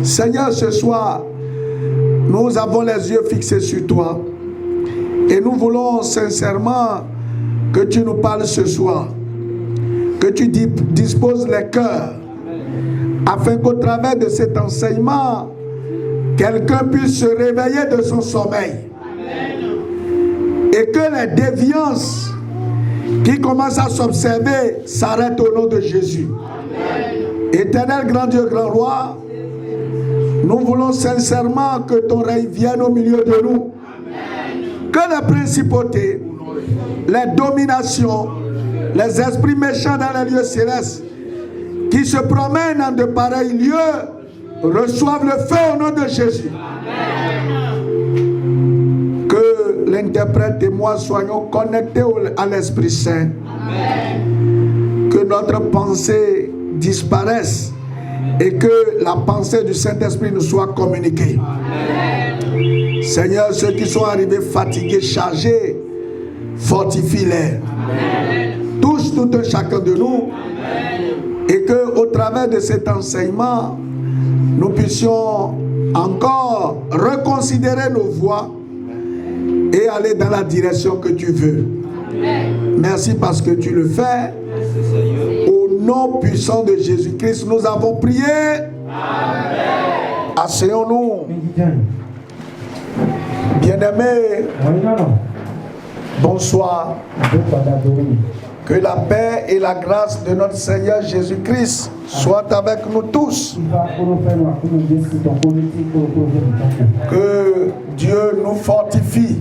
Seigneur, ce soir, nous avons les yeux fixés sur toi. Et nous voulons sincèrement que tu nous parles ce soir. Que tu disposes les cœurs. Afin qu'au travers de cet enseignement, quelqu'un puisse se réveiller de son sommeil. Et que les déviances qui commencent à s'observer s'arrêtent au nom de Jésus. Éternel, grand Dieu, grand roi, nous voulons sincèrement que ton règne vienne au milieu de nous. Que les principautés, les dominations, les esprits méchants dans les lieux célestes qui se promènent dans de pareils lieux reçoivent le feu au nom de Jésus. Que l'interprète et moi soyons connectés à l'Esprit Saint. Que notre pensée disparaisse et que la pensée du Saint-Esprit nous soit communiquée. Seigneur, ceux qui sont arrivés fatigués, chargés, fortifie-les. Touche tout un chacun de nous. Et que au travers de cet enseignement, nous puissions encore reconsidérer nos voies et aller dans la direction que tu veux. Merci parce que tu le fais. Au nom puissant de Jésus-Christ, nous avons prié. Asseyons-nous. Bien-aimés, bonsoir. Que la paix et la grâce de notre Seigneur Jésus-Christ soient avec nous tous. Que Dieu nous fortifie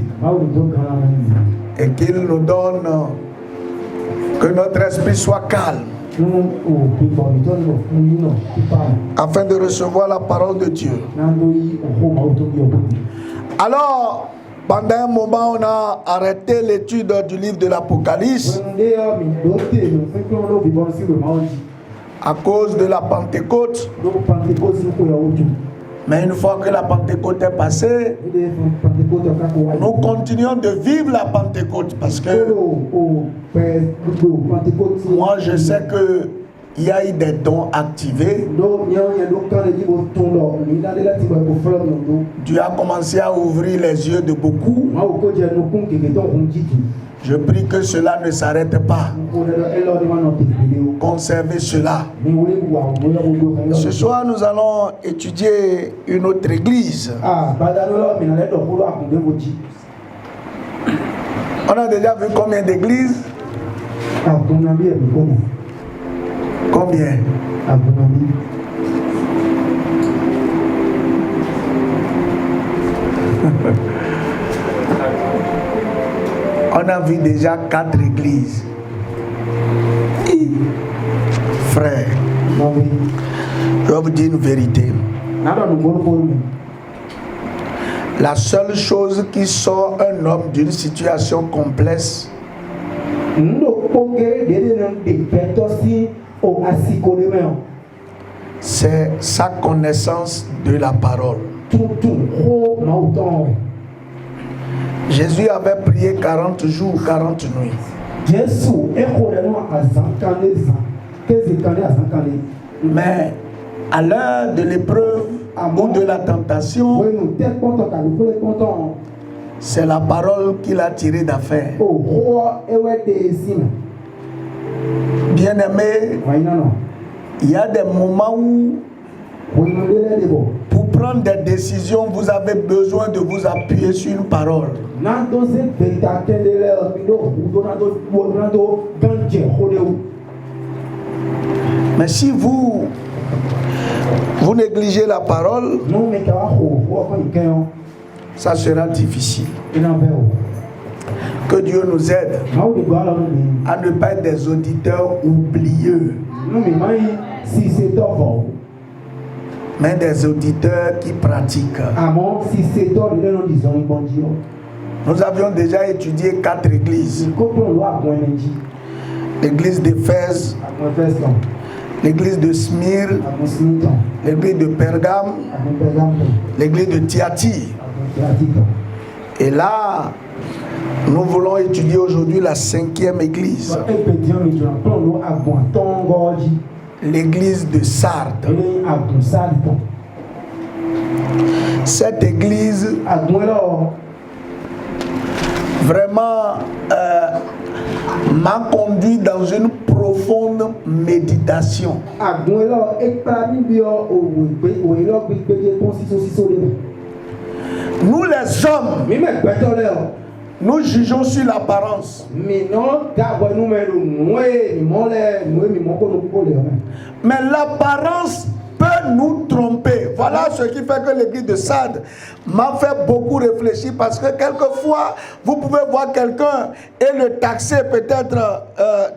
et qu'il nous donne que notre esprit soit calme afin de recevoir la parole de Dieu. Alors, pendant un moment, on a arrêté l'étude du livre de l'Apocalypse à cause de la Pentecôte. Mais une fois que la Pentecôte est passée, nous continuons de vivre la Pentecôte parce que moi je sais que il y a eu des dons activés. Dieu a commencé à ouvrir les yeux de beaucoup. Je prie que cela ne s'arrête pas. Conservez cela. Ce soir, nous allons étudier une autre église. On a déjà vu combien d'églises? Combien? On a vu déjà 4 églises. Frère, je vais vous dire une vérité. La seule chose qui sort un homme d'une situation complexe, c'est sa connaissance de la parole. Jésus avait prié 40 jours, 40 nuits. Mais à l'heure de l'épreuve ou de la tentation, c'est la parole qu'il a tiré d'affaire. Bien-aimé, il y a des moments où pour prendre des décisions, vous avez besoin de vous appuyer sur une parole. Mais si vous négligez la parole, ça sera difficile. Que Dieu nous aide à ne pas être des auditeurs oublieux, mais des auditeurs qui pratiquent. Nous avions déjà étudié 4 églises. L'église d'Éphèse, l'église de Smyrne, l'église de Pergame, l'église de Thyatire. Et là, nous voulons étudier aujourd'hui la 5e église. L'église de Sardes. Cette église vraiment m'a conduit dans une profonde méditation. Nous les hommes, nous jugeons sur l'apparence. Mais l'apparence peut nous tromper. Voilà ce qui fait que l'église de Sardes m'a fait beaucoup réfléchir, parce que quelquefois vous pouvez voir quelqu'un et le taxer peut-être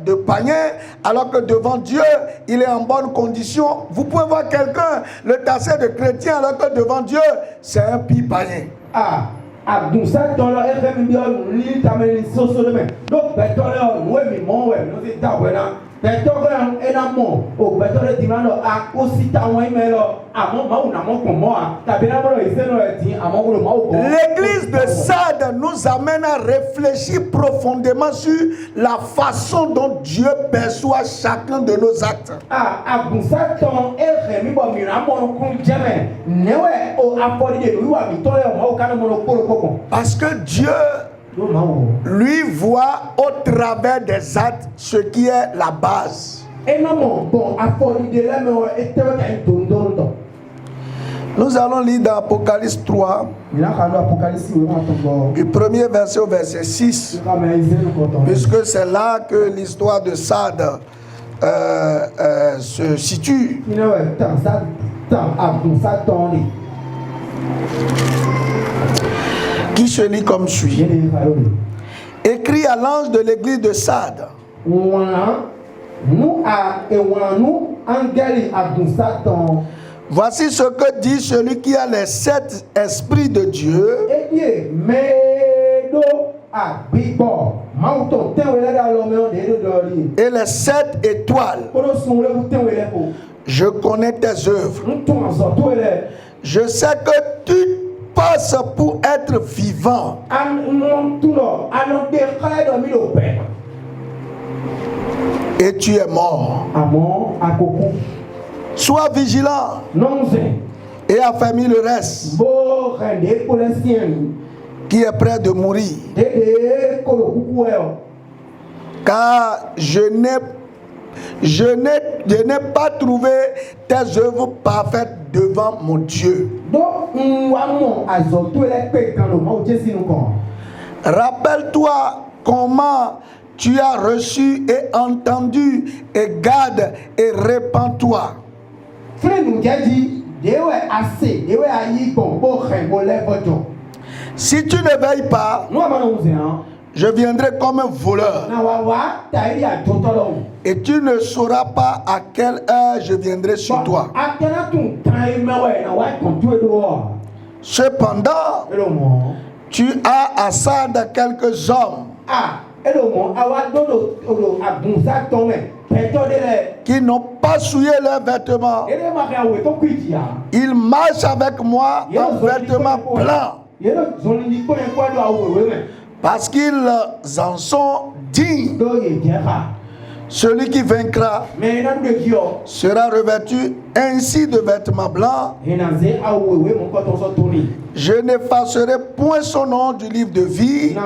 de païen, alors que devant Dieu il est en bonne condition. Vous pouvez voir quelqu'un le taxer de chrétien, alors que devant Dieu c'est un pire païen. L'église de Sardes nous amène à réfléchir profondément sur la façon dont Dieu perçoit chacun de nos actes. Parce que Dieu, lui, voit au travers des actes ce qui est la base. Nous allons lire dans Apocalypse 3, du premier verset au verset 6, puisque c'est là que l'histoire de Sardes se situe. Qui se lit comme suit. Écrit à l'ange de l'église de Sardes. Voici ce que dit celui qui a les 7 esprits de Dieu et les 7 étoiles. Je connais tes œuvres. Je sais que tu passes pour être vivant. Et tu es mort. Sois vigilant et affermis le reste qui est près de mourir. Car je n'ai pas trouvé tes œuvres parfaites devant mon Dieu. Rappelle-toi comment tu as reçu et entendu, et garde et répands-toi. Si tu ne veilles pas, je viendrai comme un voleur. Et tu ne sauras pas à quelle heure je viendrai sur toi. Cependant, tu as à Sardes quelques hommes qui n'ont pas souillé leurs vêtements. Ils marchent avec moi en vêtements blancs, parce qu'ils en sont dignes. Celui qui vaincra sera revêtu ainsi de vêtements blancs. Je n'effacerai point son nom du livre de vie.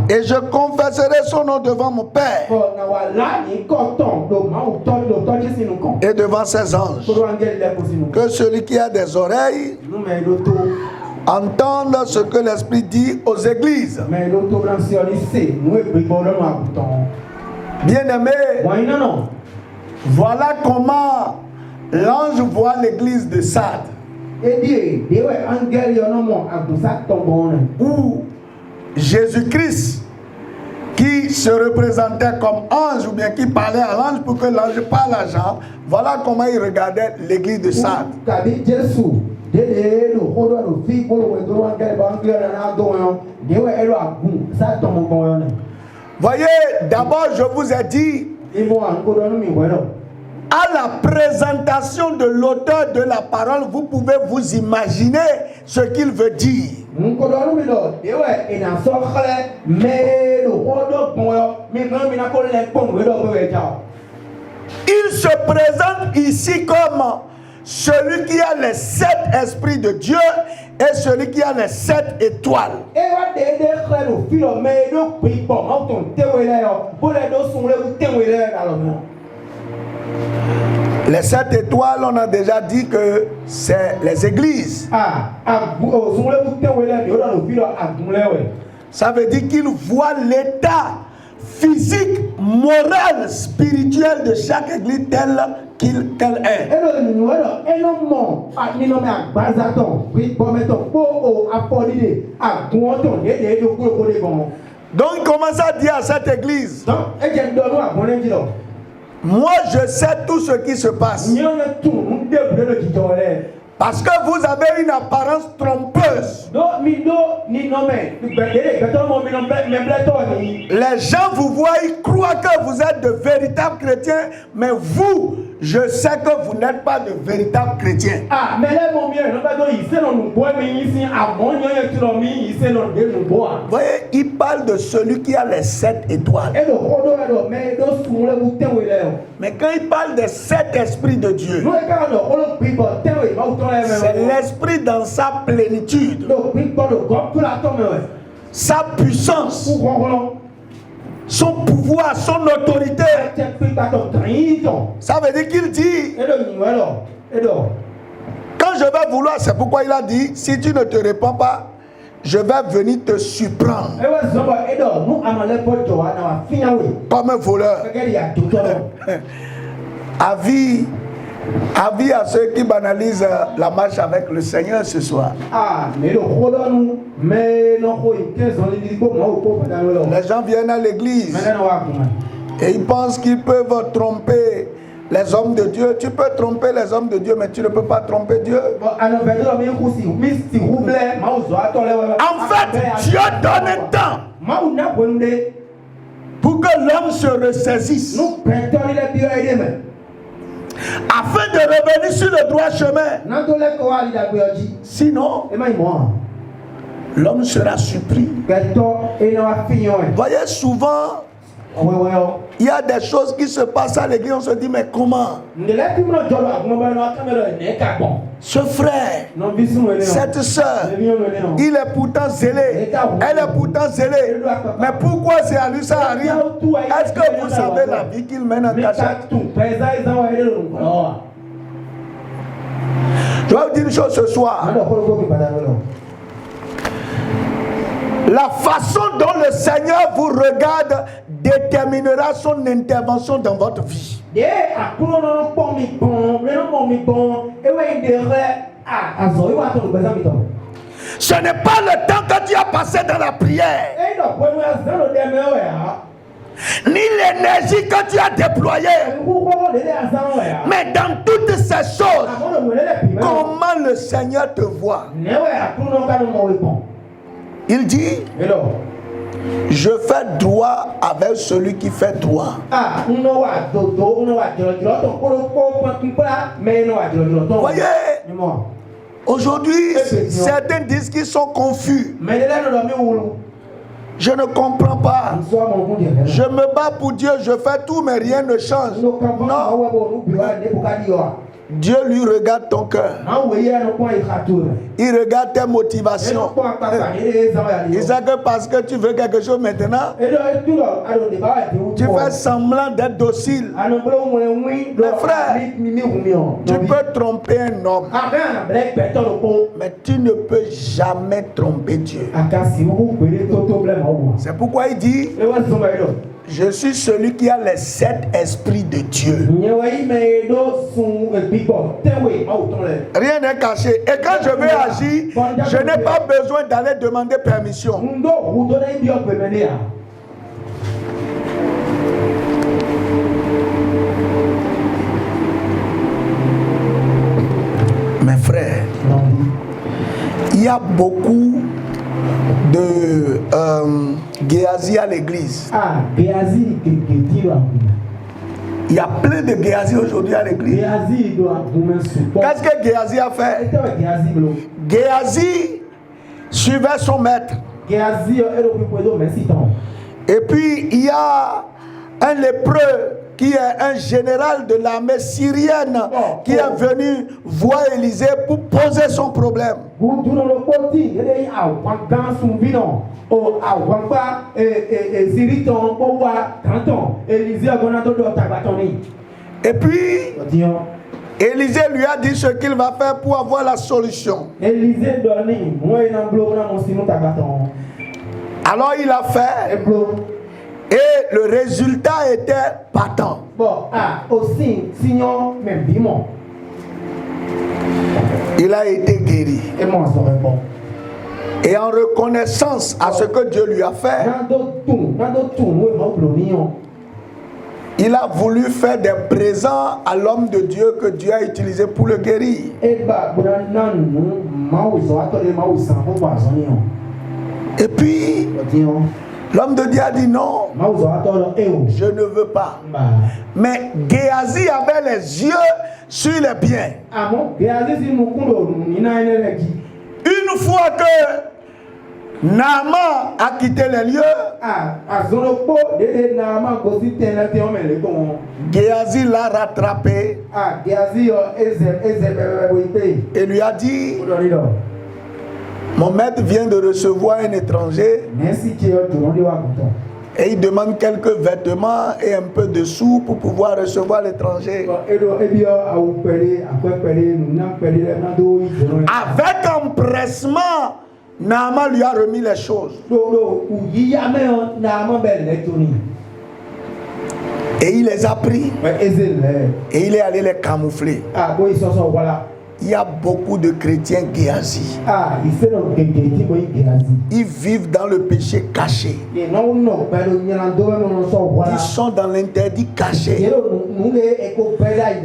Et je confesserai son nom devant mon Père et devant ses anges. Que celui qui a des oreilles entende ce que l'Esprit dit aux églises. Bien-aimé, voilà comment l'ange voit l'église de Sardes, où Jésus-Christ, qui se représentait comme ange, ou bien qui parlait à l'ange pour que l'ange parle à Jean, voilà comment il regardait l'église de Sardes. Voyez, d'abord je vous ai dit, à la présentation de l'auteur de la parole, vous pouvez vous imaginer ce qu'il veut dire. il se présente ici comme celui qui a les 7 esprits de Dieu et celui qui a les 7 étoiles. Les 7 étoiles, on a déjà dit que c'est les églises. Ça veut dire qu'il voit l'état physique, moral, spirituel de chaque église telle qu'elle est. Donc il commence à dire à cette église, moi je sais tout ce qui se passe. Parce que vous avez une apparence trompeuse. Les gens vous voient, ils croient que vous êtes de véritables chrétiens, mais vous, je sais que vous n'êtes pas de véritables chrétiens. Vous voyez, il parle de celui qui a les 7 étoiles. Mais quand il parle des 7 esprits de Dieu, c'est l'esprit dans sa plénitude, sa puissance, son pouvoir, son autorité. Ça veut dire qu'il dit, quand je vais vouloir, c'est pourquoi il a dit, si tu ne te répands pas, je vais venir te surprendre comme un voleur. Avis à ceux qui banalisent la marche avec le Seigneur ce soir. Les gens viennent à l'église et ils pensent qu'ils peuvent tromper les hommes de Dieu. Tu peux tromper les hommes de Dieu, mais tu ne peux pas tromper Dieu. En fait, Dieu donne un temps pour que l'homme se ressaisisse, afin de revenir sur le droit chemin. Sinon, l'homme sera surpris. Voyez, souvent, il y a des choses qui se passent à l'église, on se dit, mais comment? Ce frère, cette soeur, il est pourtant zélé, elle est pourtant zélée, mais pourquoi c'est à lui ça arrive? Est-ce que vous savez la vie qu'il mène en cachette? Je vais vous dire une chose ce soir. La façon dont le Seigneur vous regarde déterminera son intervention dans votre vie. Ce n'est pas le temps que tu as passé dans la prière, ni l'énergie que tu as déployée, mais dans toutes ces choses, comment le Seigneur te voit. Il dit, je fais droit avec celui qui fait droit. Voyez, aujourd'hui, certains disent qu'ils sont confus. Je ne comprends pas. Je me bats pour Dieu, je fais tout, mais rien ne change. Non. Dieu lui regarde ton cœur. Il regarde tes motivations. Il sait que parce que tu veux quelque chose maintenant, tu fais semblant d'être docile. Mais frère, tu peux tromper un homme, mais tu ne peux jamais tromper Dieu. C'est pourquoi il dit, je suis celui qui a les 7 esprits de Dieu. Rien n'est caché. Et quand je vais agir, je n'ai pas besoin d'aller demander permission. Mes frères, il y a beaucoup de Géasi à l'église. Il y a plein de Géasi aujourd'hui à l'église. Qu'est-ce que Géasi a fait? Géasi suivait son maître. Et puis il y a un lépreux qui est un général de l'armée syrienne, qui est venu voir Élisée pour poser son problème. Et puis, Élisée lui a dit ce qu'il va faire pour avoir la solution. Alors il a fait, et le résultat était patent. Il a été guéri. Et en reconnaissance à ce que Dieu lui a fait, il a voulu faire des présents à l'homme de Dieu que Dieu a utilisé pour le guérir. Et puis, l'homme de Dieu a dit non, je ne veux pas. Mais Géasi avait les yeux sur les biens. Une fois que Naaman a quitté les lieux, Géasi l'a rattrapé et lui a dit: mon maître vient de recevoir un étranger et il demande quelques vêtements et un peu de sous pour pouvoir recevoir l'étranger. Avec empressement, Naaman lui a remis les choses. Et il les a pris. Et il est allé les camoufler. Il y a beaucoup de chrétiens Géasi. Ils vivent dans le péché caché. Ils sont dans l'interdit caché.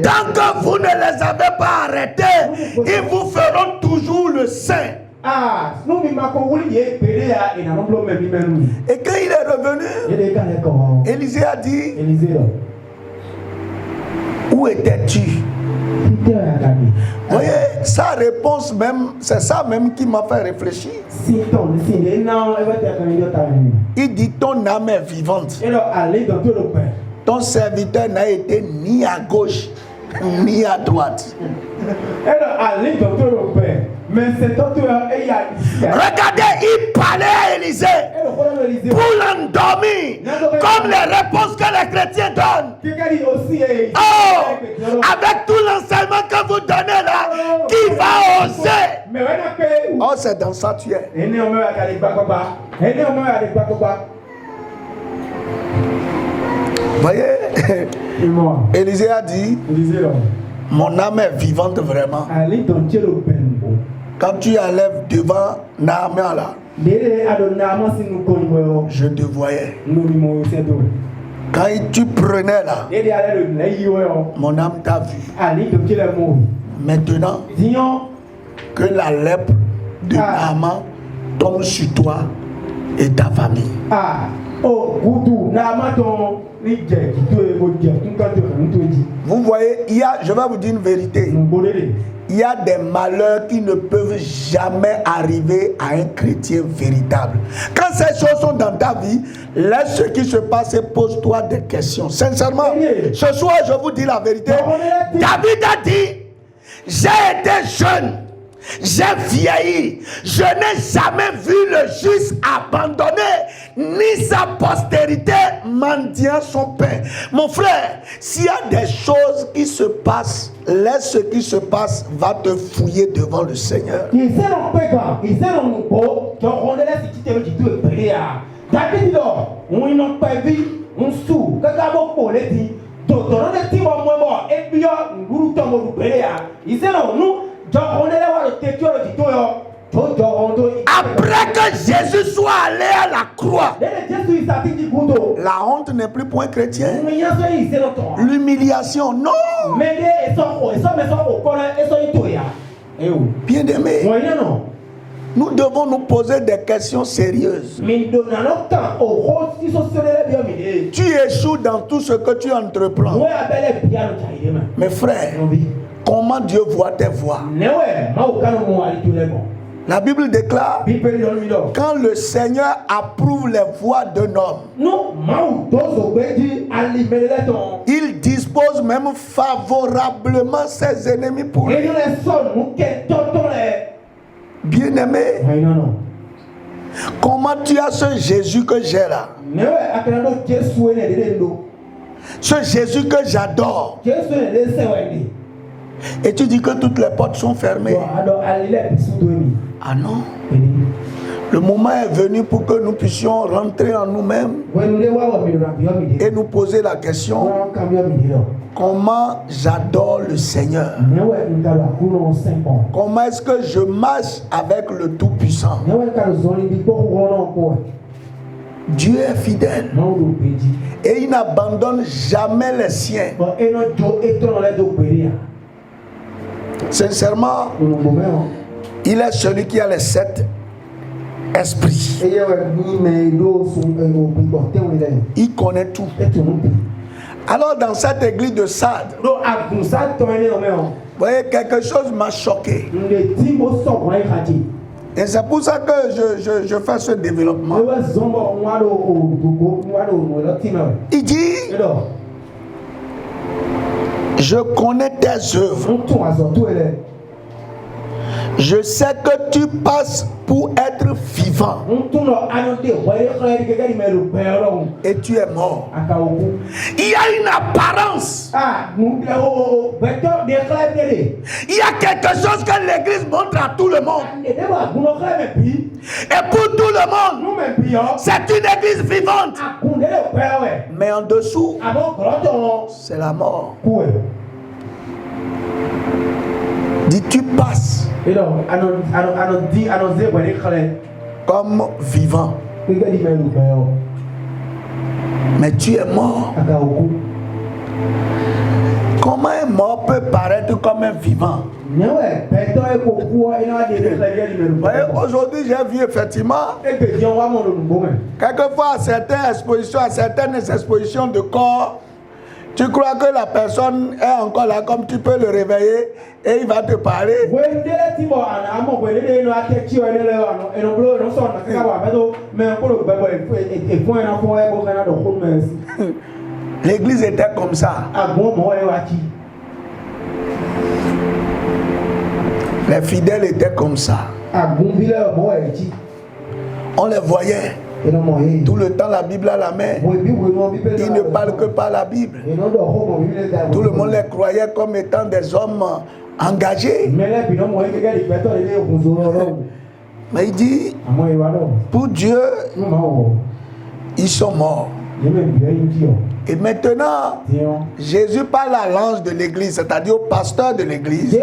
Tant que vous ne les avez pas arrêtés, ils vous feront toujours le saint. Et quand il est revenu, Élisée a dit: où étais-tu? Vous voyez, sa réponse même, c'est ça même qui m'a fait réfléchir. Il dit: ton âme est vivante. Ton serviteur n'a été ni à gauche ni à droite. Regardez, il parlait à Élisée pour l'endormir, comme les réponses que les chrétiens donnent. Oh, avec tout l'enseignement que vous donnez là, qui va oser? Oh, c'est dans ça tu es. Voyez, Élisée a dit: mon âme est vivante vraiment. Quand tu enlèves devant Naaman là, je te voyais. Quand tu prenais là, mon âme t'a vu. Maintenant, que la lèpre de Naaman tombe sur toi et ta famille. Vous voyez, je vais vous dire une vérité. Il y a des malheurs qui ne peuvent jamais arriver à un chrétien véritable. Quand ces choses sont dans ta vie, laisse ce qui se passe et pose-toi des questions. Sincèrement, ce soir, je vous dis la vérité. David a dit: j'ai été jeune, j'ai vieilli, je n'ai jamais vu le juste abandonné, ni sa postérité mendiant son pain. Mon frère, s'il y a des choses qui se passent, laisse ce qui se passe, va te fouiller devant le Seigneur. Après que Jésus soit allé à la croix, la honte n'est plus pour un chrétien. L'humiliation, non. Bien-aimé, nous devons nous poser des questions sérieuses. Tu échoues dans tout ce que tu entreprends. Mes frères, comment Dieu voit tes voies? La Bible déclare, quand le Seigneur approuve les voies d'un homme, il dispose même favorablement ses ennemis pour lui. Bien-aimé, comment tu as ce Jésus que j'ai là? Ce Jésus que j'adore. Et tu dis que toutes les portes sont fermées. Ah non. Le moment est venu pour que nous puissions rentrer en nous-mêmes et nous poser la question: comment j'adore le Seigneur? Comment est-ce que je marche avec le Tout-Puissant? Dieu est fidèle et il n'abandonne jamais les siens. Sincèrement, il est celui qui a les 7 esprits. Il connaît tout. Alors dans cette église de Sardes, vous voyez, quelque chose m'a choqué. Et c'est pour ça que je fais ce développement. Il dit: je connais tes œuvres. Je sais que tu passes pour être vivant. Et tu es mort. Il y a une apparence. Il y a quelque chose que l'Église montre à tout le monde. Et pour tout le monde, c'est une Église vivante. Mais en dessous, c'est la mort. Dis, tu passes comme vivant, mais tu es mort. Comment un mort peut paraître comme un vivant? Aujourd'hui, j'ai vu effectivement, quelquefois à certaines expositions de corps, tu crois que la personne est encore là, comme tu peux le réveiller et il va te parler. L'église était comme ça. Les fidèles étaient comme ça. On les voyait. Tout le temps la Bible à la main. Ils ne parlent que par la Bible. Tout le monde les croyait comme étant des hommes engagés. Mais il dit, pour Dieu, ils sont morts. Et maintenant, Jésus parle à l'ange de l'église, c'est-à-dire au pasteur de l'église.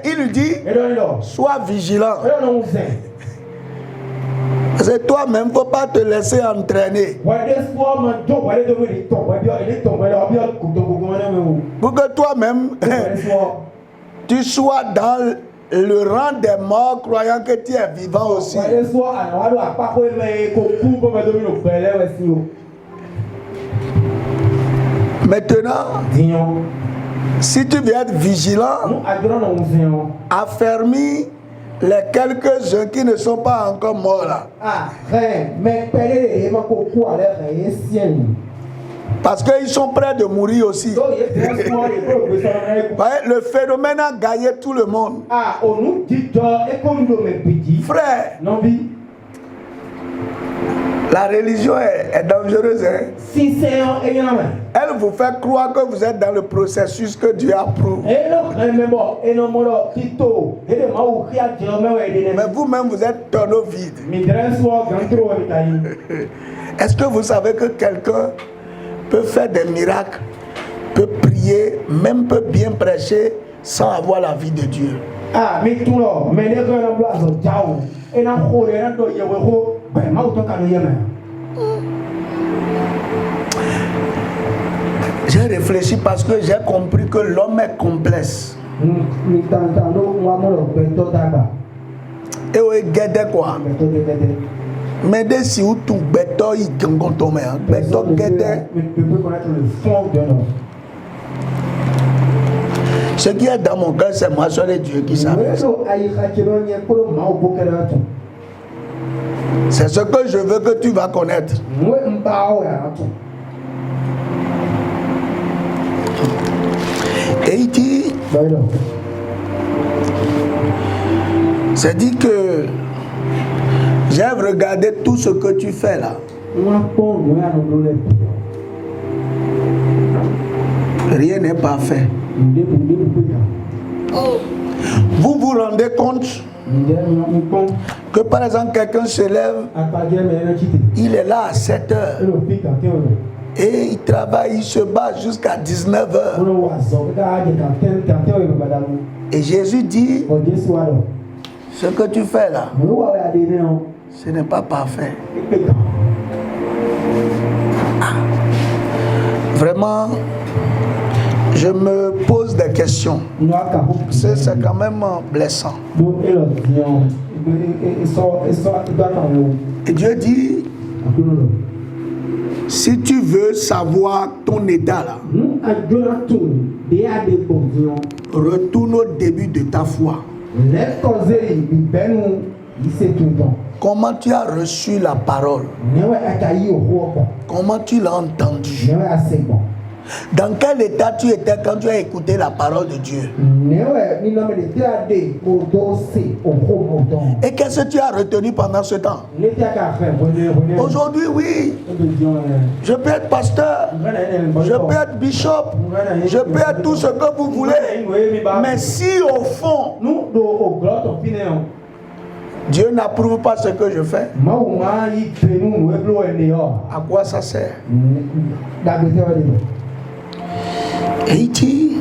Il lui dit: sois vigilant. Parce que toi-même, il ne faut pas te laisser entraîner. Pour que toi-même, tu sois dans le rang des morts, croyant que tu es vivant aussi. Maintenant, si tu veux être vigilant, affermis les quelques-uns qui ne sont pas encore morts là. Parce qu'ils sont prêts de mourir aussi. Le phénomène a gagné tout le monde. Frère, la religion est dangereuse. Hein? Elle vous fait croire que vous êtes dans le processus que Dieu approuve. Mais vous-même, vous êtes tonneau vide. Est-ce que vous savez que quelqu'un peut faire des miracles, peut prier, même peut bien prêcher sans avoir la vie de Dieu? J'ai réfléchi parce que j'ai compris que l'homme est complexe. Et oui, guédé quoi. Mais dès si vous tout béton, il gangon tomé. Béton guédé. Ce qui est dans mon cœur, c'est moi seul et Dieu qui savent. C'est ce que je veux que tu vas connaître. Et il dit, c'est dit que j'ai regardé tout ce que tu fais là. Rien n'est parfait. Vous vous rendez compte que par exemple quelqu'un se lève, il est là à 7 heures et il travaille, il se bat jusqu'à 19 heures. Et Jésus dit, ce que tu fais là, ce n'est pas parfait. Vraiment, je me pose des questions. C'est quand même blessant. Et Dieu dit, si tu veux savoir ton état là, retourne au début de ta foi. Comment tu as reçu la parole? Comment tu l'as entendue? Dans quel état tu étais quand tu as écouté la parole de Dieu? Et qu'est-ce que tu as retenu pendant ce temps? Aujourd'hui, oui, je peux être pasteur, je peux être bishop, je peux être tout ce que vous voulez. Mais si au fond, Dieu n'approuve pas ce que je fais, à quoi ça sert? Et il dit,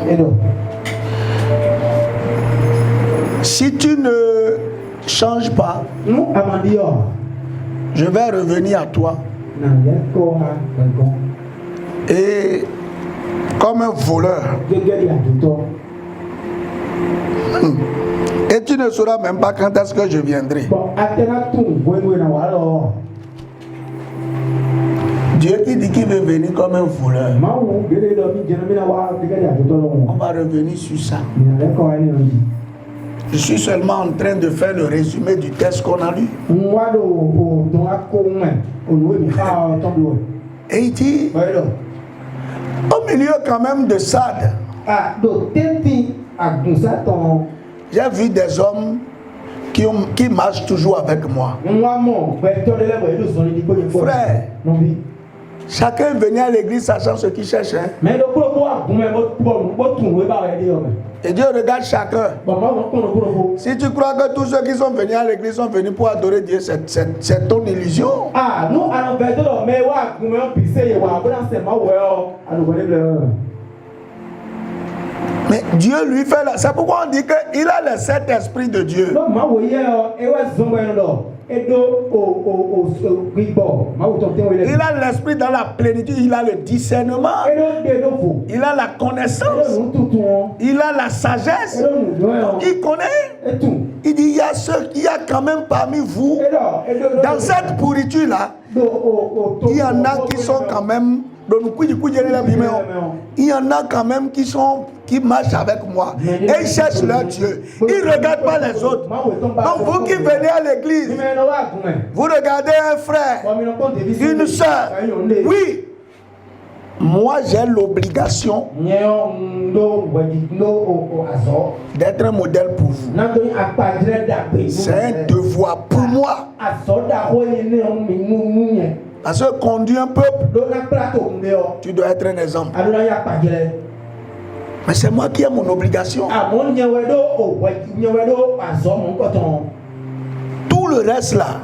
si tu ne changes pas, je vais revenir à toi. Et comme un voleur. Et tu ne sauras même pas quand est-ce que je viendrai. Dieu qui dit qu'il veut venir comme un voleur. On va revenir sur ça. Je suis seulement en train de faire le résumé du texte qu'on a lu. Et il dit, au milieu quand même de Sade, j'ai vu des hommes qui marchent toujours avec moi. Frère, chacun venait à l'église sachant ce qu'il cherche. Et Dieu regarde chacun. Si tu crois que tous ceux qui sont venus à l'église sont venus pour adorer Dieu, c'est ton illusion. Mais Dieu lui fait là. C'est pourquoi on dit qu'il a le Saint-Esprit de Dieu. Il a l'esprit dans la plénitude, il a le discernement, il a la connaissance, il a la sagesse, il connaît. Il dit, il y a quand même parmi vous, dans cette pourriture là, il y en a qui sont quand même, il y en a quand même qui marchent avec moi et ils cherchent leur Dieu. Ils ne regardent pas les autres. Donc vous qui venez à l'église, vous regardez un frère, une soeur. Oui, moi j'ai l'obligation d'être un modèle pour vous. C'est un devoir pour moi. Parce que conduire un peuple, tu dois être un exemple. Mais c'est moi qui ai mon obligation. Tout le reste là,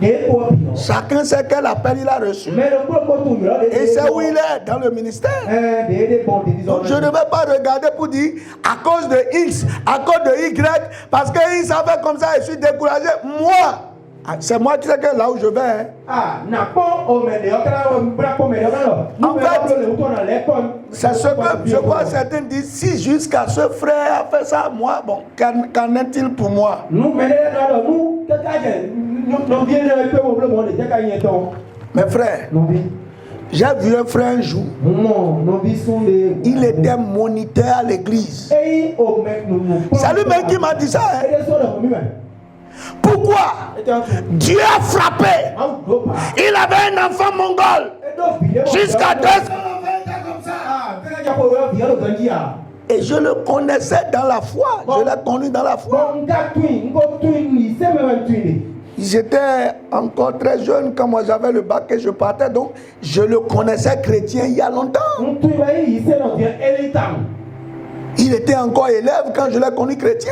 chacun sait quel appel il a reçu. Et c'est où il est dans le ministère. Donc je ne vais pas regarder pour dire à cause de X, à cause de Y, parce qu'ils savaient comme ça, je suis découragé. Moi, c'est moi qui sais que là où je vais. En fait, c'est ce que je vois certains disent. Si jusqu'à ce frère a fait ça, moi, bon, qu'en est-il pour moi? Mes frères, J'ai vu un frère un jour. Il était moniteur à l'église. C'est lui-même qui m'a dit ça. Hein? Pourquoi Dieu a frappé. Il avait un enfant mongol. Jusqu'à 2 ans. Et je le connaissais dans la foi. Je l'ai connu dans la foi. J'étais encore très jeune quand moi j'avais le bac et je partais. Donc je le connaissais chrétien il y a longtemps. Il était encore élève quand je l'ai connu chrétien.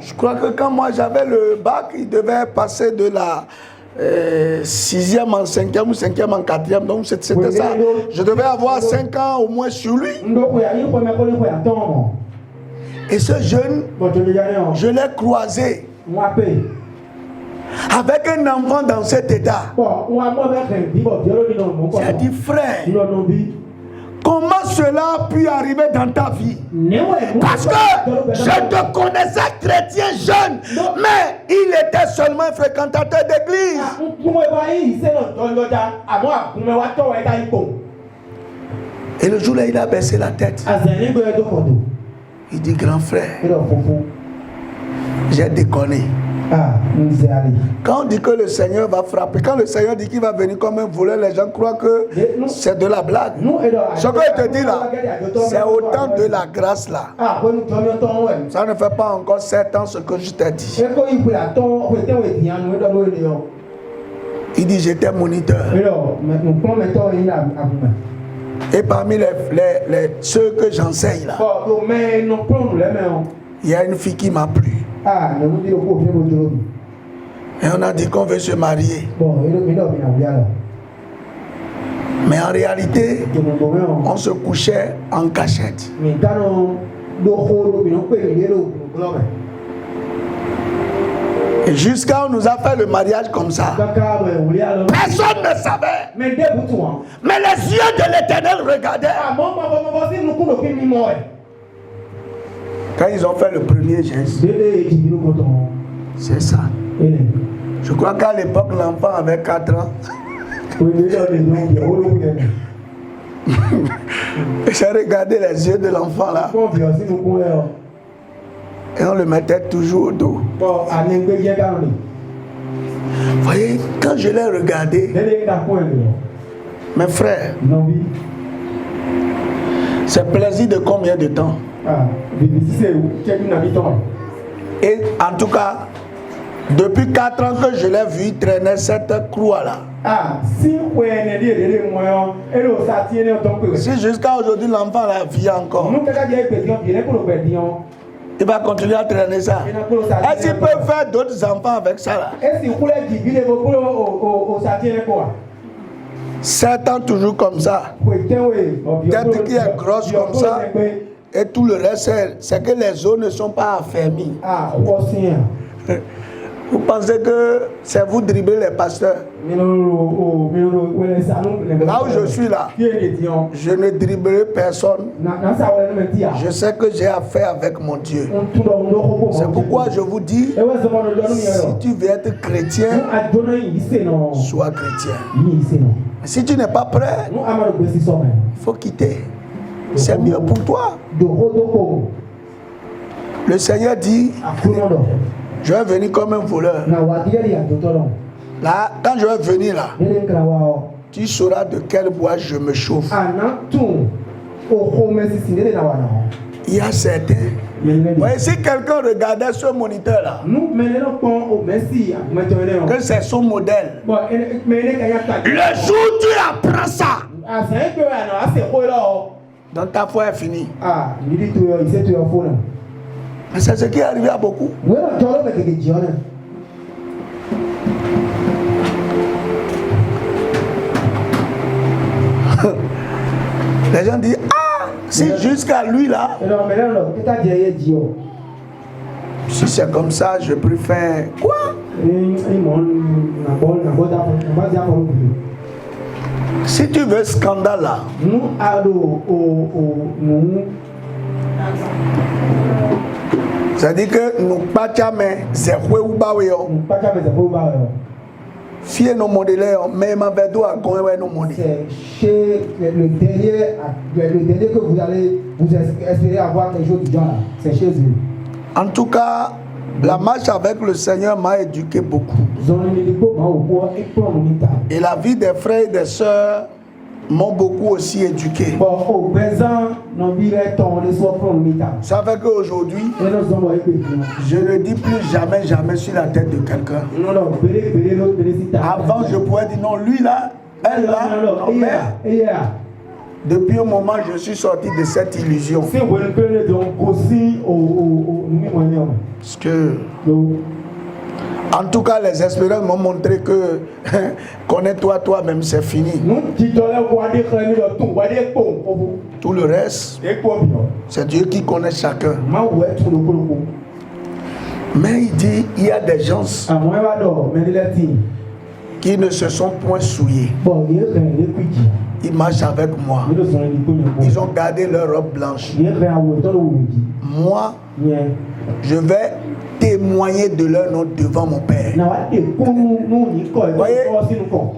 Je crois que quand moi j'avais le bac, il devait passer de la 6e en 5e ou 5e en 4e. Donc c'était ça. Je devais avoir 5 ans au moins sur lui. Et ce jeune, je l'ai croisé avec un enfant dans cet état. J'ai dit, frère, comment cela a pu arriver dans ta vie? Parce que je te connaissais chrétien jeune, mais il était seulement un fréquentateur d'église. Et le jour-là, il a baissé la tête. Il dit, grand frère, j'ai déconné. Quand on dit que le Seigneur va frapper, quand le Seigneur dit qu'il va venir comme un voleur, les gens croient que c'est de la blague. Ce que je te dis là, c'est autant de la grâce là. Ça ne fait pas encore 7 ans ce que je t'ai dit. Il dit, j'étais moniteur. Et parmi ceux que j'enseigne là, il y a une fille qui m'a plu. Et on a dit qu'on veut se marier. Mais en réalité, on se couchait en cachette. Et jusqu'à on nous a fait le mariage comme ça. Personne ne savait. Mais les yeux de l'Éternel regardaient. Quand ils ont fait le premier geste, c'est ça. Je crois qu'à l'époque, l'enfant avait 4 ans. J'ai regardé les yeux de l'enfant là. Et on le mettait toujours au dos. Vous voyez, quand je l'ai regardé, mes frères, c'est plaisir de combien de temps? Et en tout cas, depuis 4 ans que je l'ai vu, il traînait cette croix là. Si jusqu'à aujourd'hui l'enfant la vit encore, il va continuer à traîner ça. Est-ce qu'il peut faire d'autres enfants avec ça là? 7 ans toujours comme ça. Tête qui est grosse comme ça. Et tout le reste, c'est que les os ne sont pas affermis. Vous pensez que c'est vous dribbler les pasteurs? Là où je suis là, je ne dribblerai personne. Je sais que j'ai affaire avec mon Dieu. C'est pourquoi je vous dis, si tu veux être chrétien, sois chrétien. Si tu n'es pas prêt, il faut quitter. C'est mieux pour toi. Le Seigneur dit, je vais venir comme un voleur. Là, quand je vais venir là, tu sauras de quel bois je me chauffe. Il y a certains. Voyez, si quelqu'un regardait ce moniteur là, que c'est son modèle, le jour où tu apprends ça, donc ta foi est finie. C'est ce qui est arrivé à beaucoup. Les gens disent, ah, si jusqu'à lui là, si c'est comme ça, je préfère quoi? Si tu veux scandale là, c'est-à-dire que nous pas jamais c'est ou ba. Fiez nos modèles, mais ma vedo a gagné nos modèles. C'est chez le dernier que vous allez vous espérer avoir quelque chose du genre. C'est chez eux. En tout cas, la marche avec le Seigneur m'a éduqué beaucoup. Et la vie des frères et des sœurs m'ont beaucoup aussi éduqué. Ça fait qu'aujourd'hui, je ne dis plus jamais sur la tête de quelqu'un. Avant, je pouvais dire non, lui là, elle là, non, mais depuis un moment, je suis sorti de cette illusion. Parce que, en tout cas, les expériences m'ont montré que connais-toi toi-même, c'est fini. Tout le reste, c'est Dieu qui connaît chacun. Mais il dit, il y a des gens qui ne se sont point souillés. Ils marchent avec moi. Ils ont gardé leur robe blanche. Moi, je vais témoigner de leur nom devant mon Père. Voyez,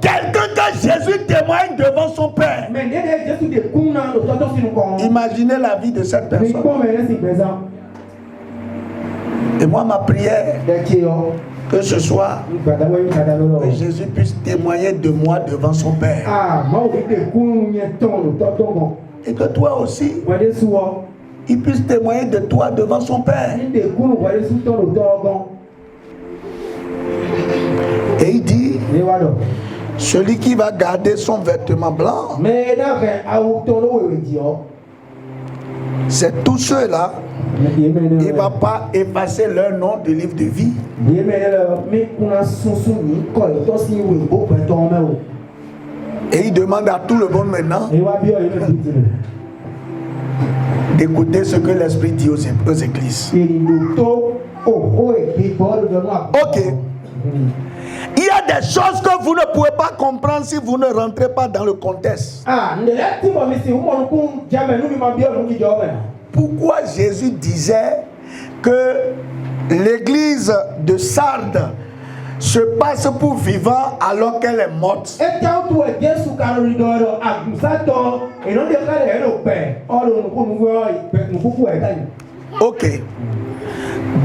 quelqu'un que Jésus témoigne devant son Père. Imaginez la vie de cette personne. Et moi, ma prière, que ce soit, que Jésus puisse témoigner de moi devant son Père. Et que toi aussi, il puisse témoigner de toi devant son Père. Et il dit, celui qui va garder son vêtement blanc, c'est tous ceux-là. Il ne va pas effacer leur nom du livre de vie. Et il demande à tout le monde maintenant d'écouter ce que l'Esprit dit aux églises. Ok. Il y a des choses que vous ne pouvez pas comprendre si vous ne rentrez pas dans le contexte. Pourquoi Jésus disait que l'église de Sardes se passe pour vivant alors qu'elle est morte? Ok.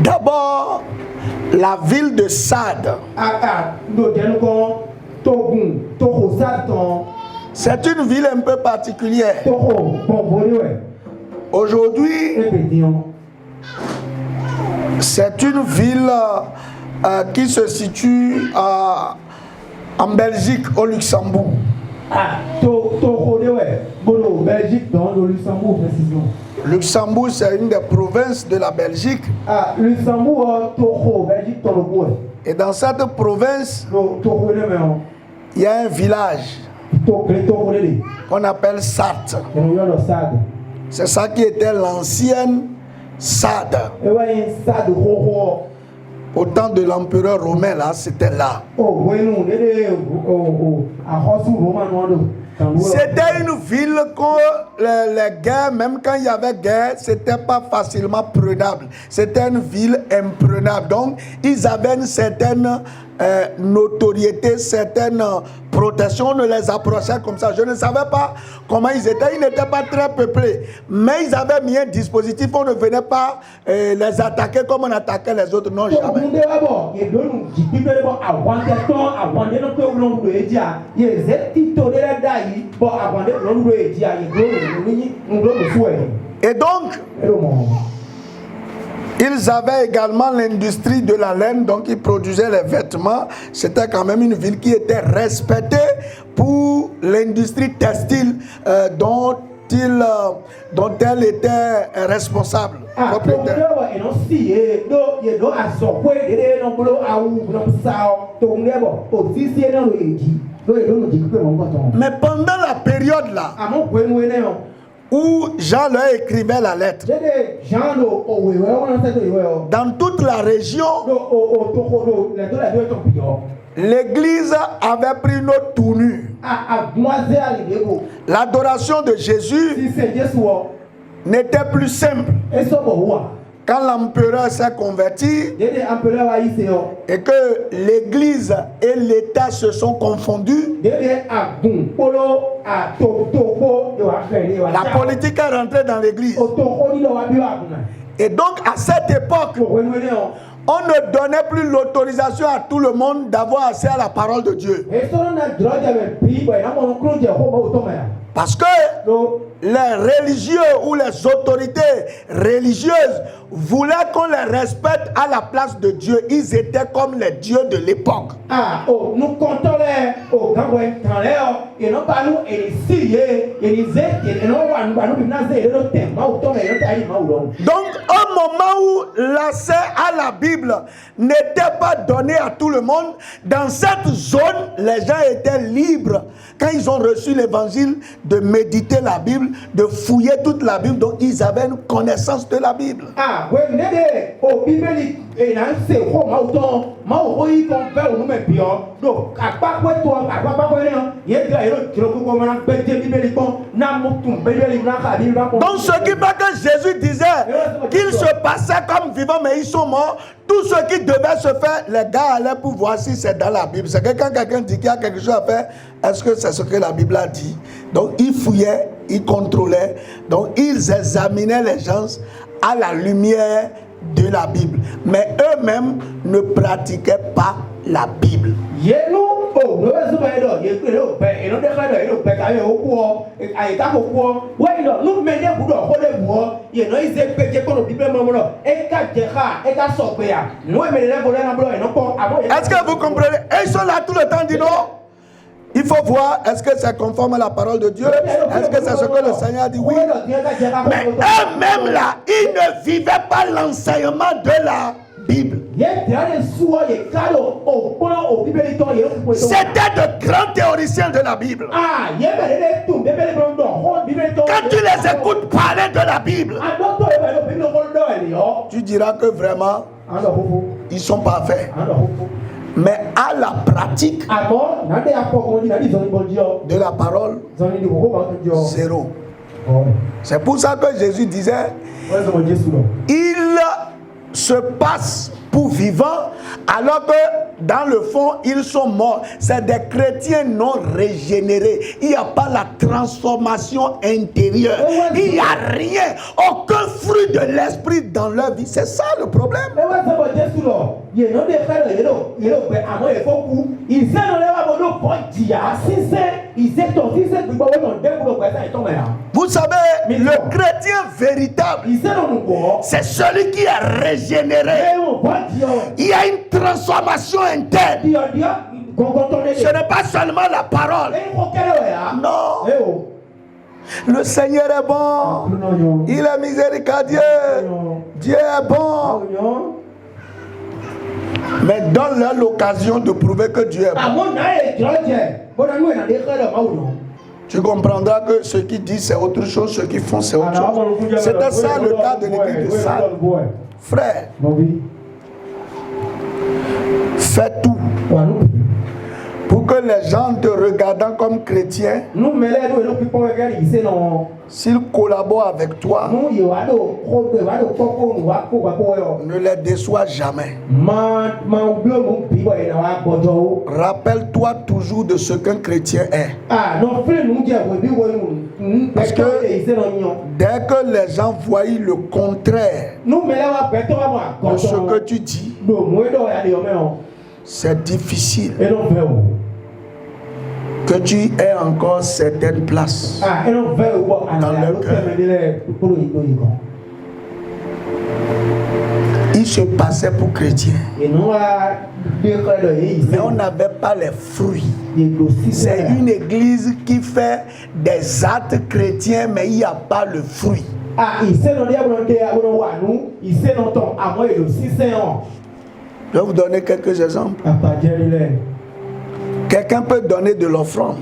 D'abord, la ville de Sardes, c'est une ville un peu particulière. Aujourd'hui, c'est une ville qui se situe en Belgique, au Luxembourg. Luxembourg, c'est une des provinces de la Belgique. Et dans cette province, il y a un village qu'on appelle Sarthe. C'est ça qui était l'ancienne Sardes. Au temps de l'empereur romain, là, c'était là. C'était une ville que les guerres, même quand il y avait guerre, c'était pas facilement prenable. C'était une ville imprenable. Donc, ils avaient une certaine notoriété, certaine protection. On ne les approchait comme ça. Je ne savais pas comment ils étaient. Ils n'étaient pas très peuplés. Mais ils avaient mis un dispositif. On ne venait pas les attaquer comme on attaquait les autres. Non, jamais. Et donc, ils avaient également l'industrie de la laine, donc ils produisaient les vêtements. C'était quand même une ville qui était respectée pour l'industrie textile dont elle était responsable. Mais pendant la période là, où Jean leur écrivait la lettre, dans toute la région, l'église avait pris une autre tournure. L'adoration de Jésus n'était plus simple. quand l'empereur s'est converti Dede empereur wa yi se yo. et que l'église et l'État se sont confondus, Dede agun polo a toko de wa fere wa. la politique est rentrée dans l'église. O toko ni lo wa bi wa gun. Et donc à cette époque, Ko wenu ne o. on ne donnait plus l'autorisation à tout le monde d'avoir accès à la parole de Dieu. E so na droge be pi bo na mo kro je ko mo to ma. Parce que No les religieux ou les autorités religieuses voulaient qu'on les respecte à la place de Dieu. Ils étaient comme les dieux de l'époque. ah o nous comptons les o kan we kan le o e no ba nu e si ye e ni ze e no wa nu ba nu bi na ze e no te ma o to me e no ta yi ma o lo. Donc, au moment où l'accès à la Bible n'était pas donné à tout le monde, dans cette zone, les gens étaient libres. Quand ils ont reçu l'évangile, de méditer la Bible, de fouiller toute la Bible, donc ils avaient une connaissance de la Bible. ah we ne de o bíbélì e na se ko ma o to ma o yi kon fe o nu me bi o do apapọ̀ to apapọ̀ re o ye gra e no tiro ko ma na pe je bíbélì kon na mo tun bíbélì na ka bi ra kon. Donc ce qui fait que Jésus disait qu'ils se passaient comme vivants, mais ils sont morts. Tout ce qui devait se faire, les gars allaient pour voir si c'est dans la Bible. C'est que quand quelqu'un dit qu'il y a quelque chose à faire, est-ce que c'est ce que la Bible a dit? Donc ils fouillaient, ils contrôlaient, donc ils examinaient les gens à la lumière de la Bible. Mais eux-mêmes ne pratiquaient pas la Bible. Ye nu o no be zuba e do ye pe lo pe e no de ka do e lo pe ka ye o ku o ai ta ko ku o we do nu me de bu do ko le bu o ye no ize pe je ko no bible mo no e ka je ha e ka so pe ya no e me le bo le na bro e no ko amo. Est-ce que vous comprenez? Et ils sont là tout le temps, dis non. Il faut voir, est-ce que c'est conforme à la parole de Dieu? Est-ce que c'est ce que le Seigneur a dit? Oui. Mais eux-mêmes là, ils ne vivaient pas l'enseignement de la Bible. C'était de grands théoriciens de la Bible. Quand tu les écoutes parler de la Bible, tu diras que vraiment, ils sont parfaits. Mais à la pratique de la parole, zéro. C'est pour ça que Jésus disait, il se passe pour vivants, alors que dans le fond, ils sont morts. C'est des chrétiens non régénérés. Il n'y a pas la transformation intérieure. Il n'y a rien, aucun fruit de l'esprit dans leur vie. C'est ça le problème. Vous savez, le chrétien véritable, c'est celui qui est régénéré. Il y a une transformation interne. Ce n'est pas seulement la parole. Non. Le Seigneur est bon. Il est miséricordieux. Dieu est bon. Mais donne-leur l'occasion de prouver que Dieu est bon. Tu comprendras que ce qu'ils disent c'est autre chose, ce qu'ils font c'est autre chose. C'était ça le cas de l'église de Sardes. Frère, fais tout pour que les gens te regardant comme chrétien, s'ils collaborent avec toi, ne les déçois jamais. Rappelle-toi toujours de ce qu'un chrétien est. Parce que dès que les gens voient le contraire de ce que tu dis, c'est difficile que tu aies encore certaines places dans leur cœur. Il se passait pour chrétien, mais on n'avait pas les fruits. C'est une église qui fait des actes chrétiens, mais il n'y a pas le fruit. Je vais vous donner quelques exemples. Quelqu'un peut donner de l'offrande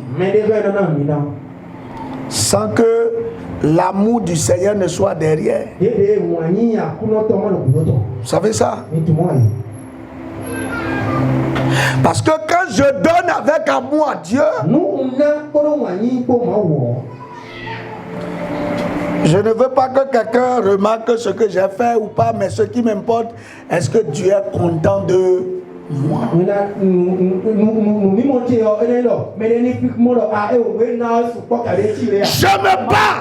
sans que l'amour du Seigneur ne soit derrière. Vous savez ça? Parce que quand je donne avec amour à Dieu, Je ne veux pas que quelqu'un remarque ce que j'ai fait ou pas, mais ce qui m'importe, est-ce que Dieu est content de moi? Je me bats.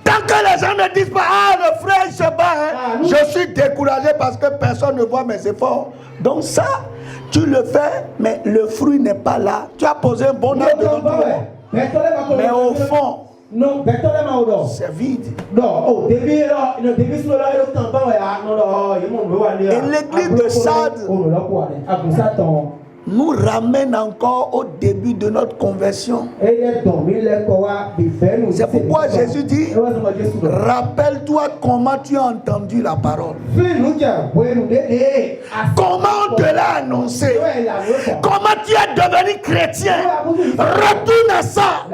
Tant que les gens ne disent pas, ah, le frère il se bat, hein, je suis découragé parce que personne ne voit mes efforts. Donc ça, tu le fais, mais le fruit n'est pas là. Tu as posé un bon acte de l'autre côté. Mais au fond, c'est vide. Et l'église de Sardes nous ramène encore au début de notre conversion. C'est pourquoi Jésus dit, rappelle-toi comment tu as entendu la parole. Comment on te l'a annoncé. Comment tu es devenu chrétien. Retourne à ça.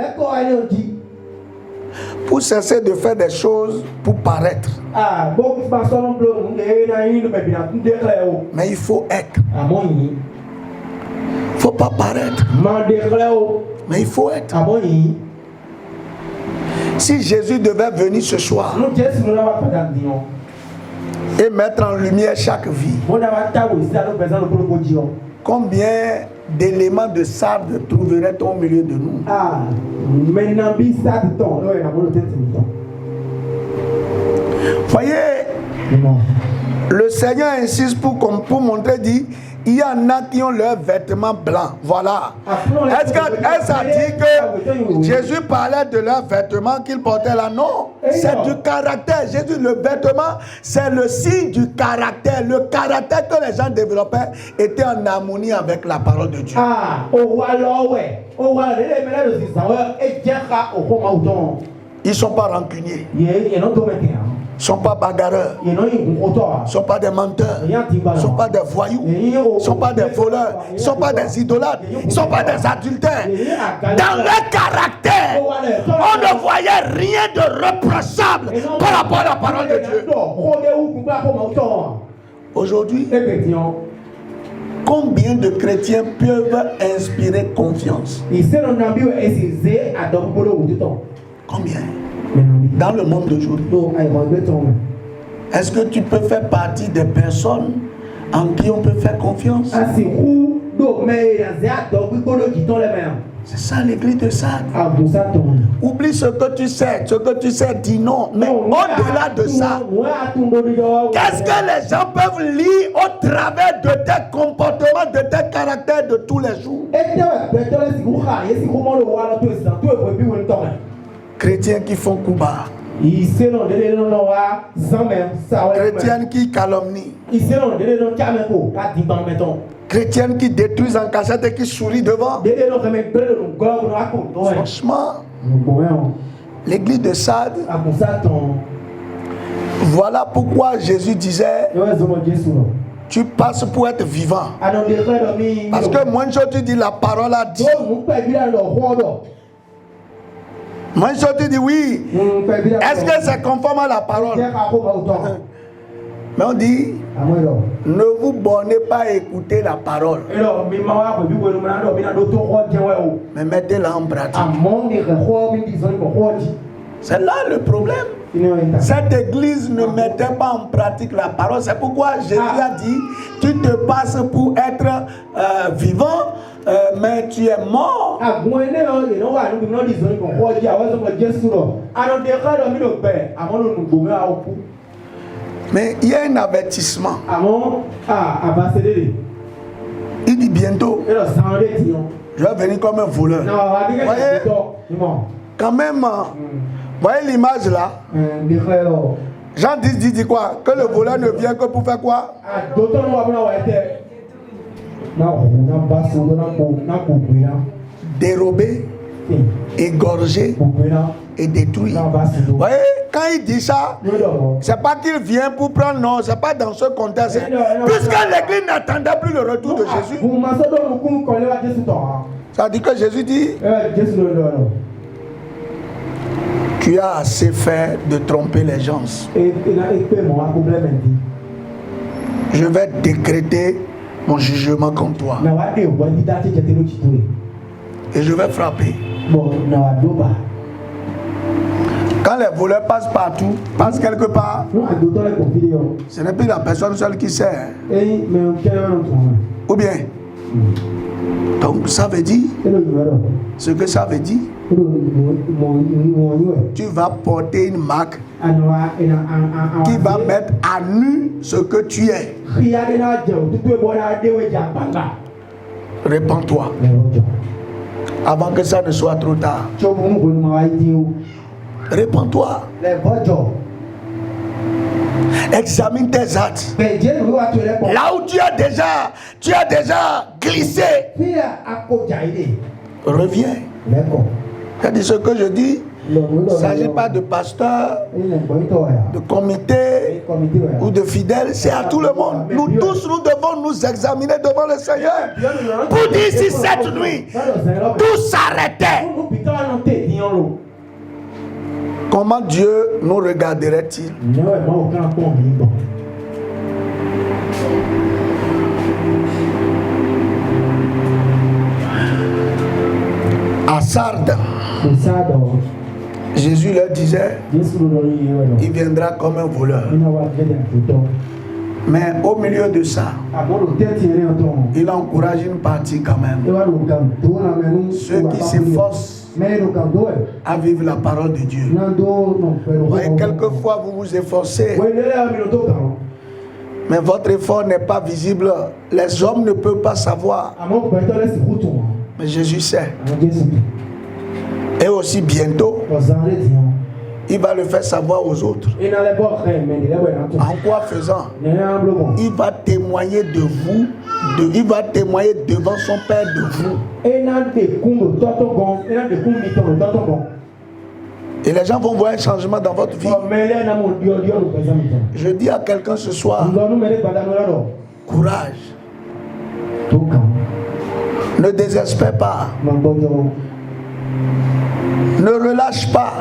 Pour cesser de faire des choses pour paraître. Mais il faut être. Il ne faut pas paraître. Mais il faut être. Si Jésus devait venir ce soir et mettre en lumière chaque vie, combien d'éléments de Sardes trouverait-on au milieu de nous? Voyez, le Seigneur insiste pour montrer, dit, il y en a qui ont leurs vêtements blancs. Voilà. Est-ce que ça dit que Jésus parlait de leurs vêtements qu'ils portaient là? Non. C'est du caractère. Jésus, le vêtement, c'est le signe du caractère. Le caractère que les gens développaient était en harmonie avec la parole de Dieu. Ils ne sont pas rancuniers. Ils ne sont pas bagarreurs. Ils ne sont pas des menteurs. Ils ne sont pas des voyous. Ils ne sont pas des voleurs. Ils ne sont pas des idolâtres. Ils ne sont pas des adultères. Dans leur caractère, on ne voyait rien de reprochable par rapport à la parole de Dieu. Aujourd'hui, combien de chrétiens peuvent inspirer confiance? Combien? Dans le monde d'aujourd'hui, est-ce que tu peux faire partie des personnes en qui on peut faire confiance? C'est ça l'église de Sardes. Oublie ce que tu sais, dis non. Mais au-delà de ça, qu'est-ce que les gens peuvent lire au travers de tes comportements, de tes caractères de tous les jours? Chrétiens qui font coup bas. Chrétiennes qui calomnient. Chrétiennes qui détruisent en cachette et qui sourient devant. Franchement, l'église de Sardes, voilà pourquoi Jésus disait, tu passes pour être vivant. Parce que moi, je te dis, la parole a dit. Moi, je te dis oui. Est-ce que c'est conforme à la parole? Mais on dit, ne vous bornez pas à écouter la parole, mais mettez-la en pratique. C'est là le problème. Cette église ne mettait pas en pratique la parole. C'est pourquoi Jésus a dit, tu te passes pour être vivant, mais tu es mort. Mais il y a un avertissement. Il dit bientôt, je vais venir comme un voleur. Voyez, quand même, voyez l'image là. Jean 10 dit quoi? Que le voleur ne vient que pour faire quoi? Dérober, égorger et détruire. Vous voyez, quand il dit ça, c'est pas qu'il vient pour prendre, non, c'est pas dans ce contexte. Puisque l'église n'attendait plus le retour de Jésus. Ça dit que Jésus dit, tu as assez fait de tromper les gens. Je vais décréter mon jugement contre toi. Et je vais frapper. Quand les voleurs passent partout, passent quelque part, nous à d'autres les confidés. ce n'est plus la personne seule qui sait. Et mais on quel est notre nom? Ou bien, donc ça veut dire, ce que ça veut dire, tu vas porter une marque qui va mettre à nu ce que tu es. Répands-toi avant que ça ne soit trop tard. Répands-toi. Examine tes actes. Là où tu as déjà glissé, reviens. C'est-à-dire ce que je dis, il ne s'agit pas de pasteur, de comité ou de fidèles, c'est à tout le monde. Nous tous, nous devons nous examiner devant le Seigneur pour dire si cette nuit, tout s'arrêtait. Comment Dieu nous regarderait-il? À Sardes, Jésus leur disait, il viendra comme un voleur. Mais au milieu de ça, il encourage une partie quand même. Ceux qui s'efforcent à vivre la parole de Dieu. Et quelquefois vous vous efforcez, mais votre effort n'est pas visible. Les hommes ne peuvent pas savoir. Mais Jésus sait. Et aussi bientôt, il va le faire savoir aux autres. En quoi faisant? Il va témoigner de vous. Il va témoigner devant son Père de vous. Et les gens vont voir un changement dans votre vie. Je dis à quelqu'un ce soir, courage. Ne désespère pas. Ne relâche pas.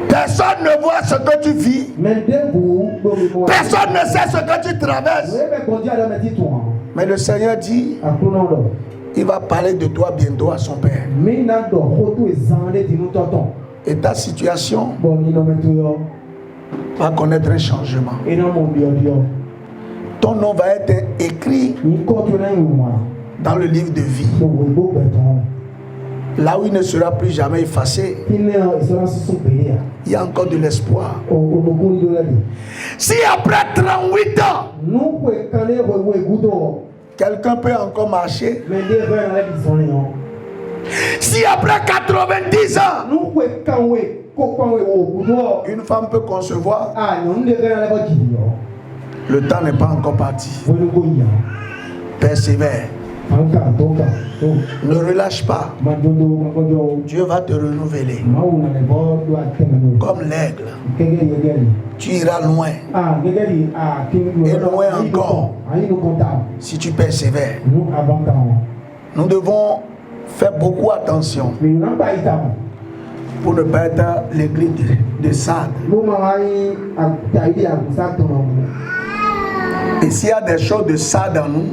Personne ne voit ce que tu vis. Personne ne sait ce que tu traverses. Mais le Seigneur dit, il va parler de toi bientôt à son Père. Et ta situation va connaître un changement. Ton nom va être écrit dans le livre de vie. Là où il ne sera plus jamais effacé, il y a encore de l'espoir. Si après 38 ans, quelqu'un peut encore marcher, si après 90 ans, une femme peut concevoir, le temps n'est pas encore parti. Persévère. Ne relâche pas. Dieu va te renouveler. Comme l'aigle. Tu iras loin. Et loin encore. Si tu persévères. Nous devons faire beaucoup attention pour ne pas être l'église de Sardes. Et s'il y a des choses de ça dans nous,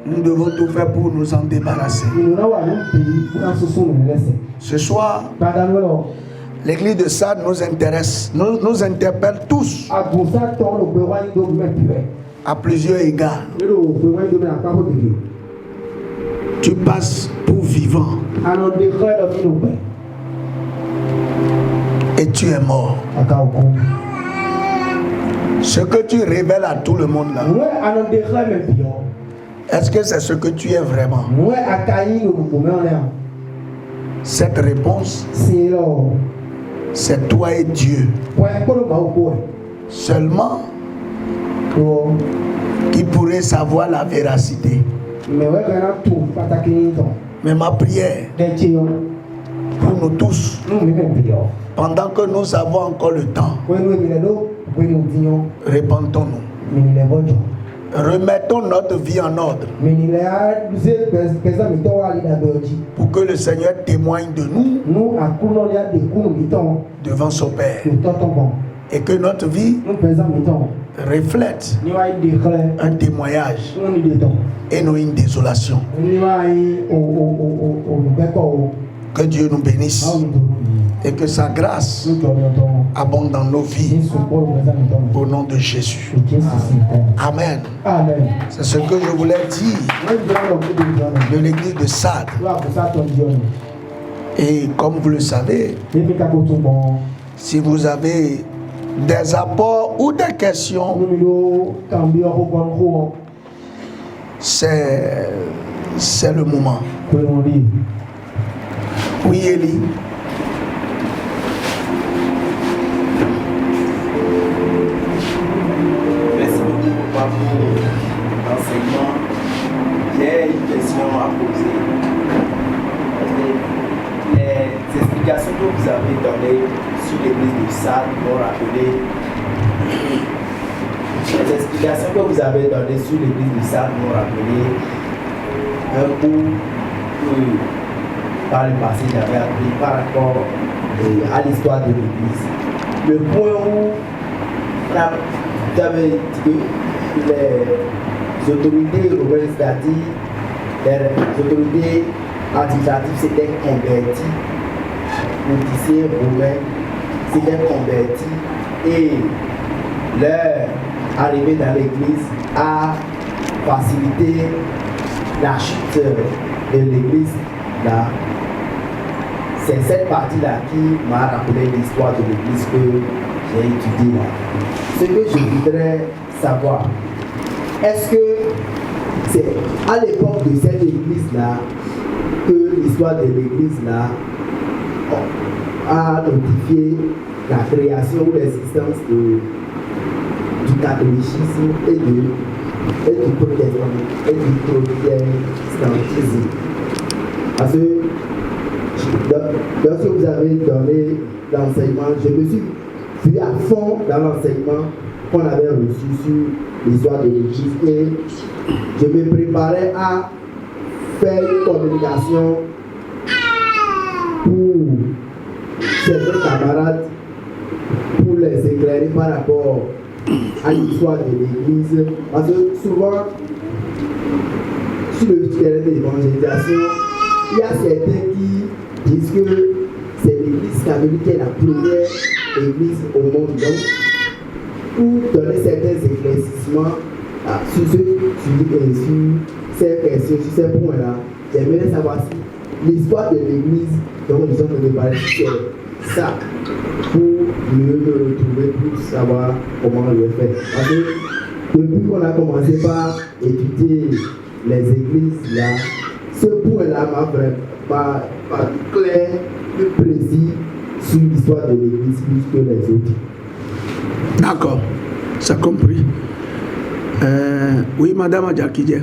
nous devons tout faire pour nous en débarrasser. Ce soir, l'église de Sardes nous intéresse, nous interpelle tous à plusieurs égards. Tu passes pour vivant et tu es mort. Ce que tu révèles à tout le monde là, est-ce que c'est ce que tu es vraiment? Cette réponse, c'est toi et Dieu seulement qui pourrait savoir la véracité. Mais ma prière pour nous tous, pendant que nous avons encore le temps, répentons-nous. Remettons notre vie en ordre pour que le Seigneur témoigne de nous devant son Père et que notre vie reflète un témoignage et non une désolation. Que Dieu nous bénisse et que sa grâce abonde dans nos vies au nom de Jésus. Amen. C'est ce que je voulais dire de l'église de Sardes. Et comme vous le savez, si vous avez des apports ou des questions, c'est le moment. Oui, Élie. Merci beaucoup pour l'enseignement. J'ai une question à poser. Les explications que vous avez données sur l'église de Sardes m'ont rappelé. Les explications que vous avez données sur l'église de Sardes m'ont rappelé un cours que par le passé j'avais appris par rapport à l'histoire de l'église. Le point où vous avez dit que les autorités romaines, c'est-à-dire les autorités administratives s'étaient converties, les officiers romains s'étaient convertis et leur arrivée dans l'église a facilité la chute de l'église là. C'est cette partie-là qui m'a rappelé l'histoire de l'église que j'ai étudiée là. Ce que je voudrais savoir, est-ce que c'est à l'époque de cette église-là que l'histoire de l'église-là a notifié la création ou l'existence du catholicisme et du protestantisme? Parce que lorsque vous avez donné l'enseignement, je me suis vu à fond dans l'enseignement qu'on avait reçu sur l'histoire de l'église et je me préparais à faire une communication pour certains camarades pour les éclairer par rapport à l'histoire de l'église. Parce que souvent, sur le terrain de l'évangélisation, il y a certains qui disent que c'est l'église catholique qui est la première église au monde. Donc, pour donner certains éclaircissements sur ces questions, sur ces points-là, j'aimerais savoir si l'histoire de l'église dont nous sommes venus parler, c'est ça, pour mieux le retrouver, pour savoir comment le faire. Parce que depuis qu'on a commencé par étudier les églises là, ce point-là m'a vraiment pas clair, plus précis sur l'histoire de l'église plus que les autres. D'accord, c'est compris. Oui, Madame Adjakidje.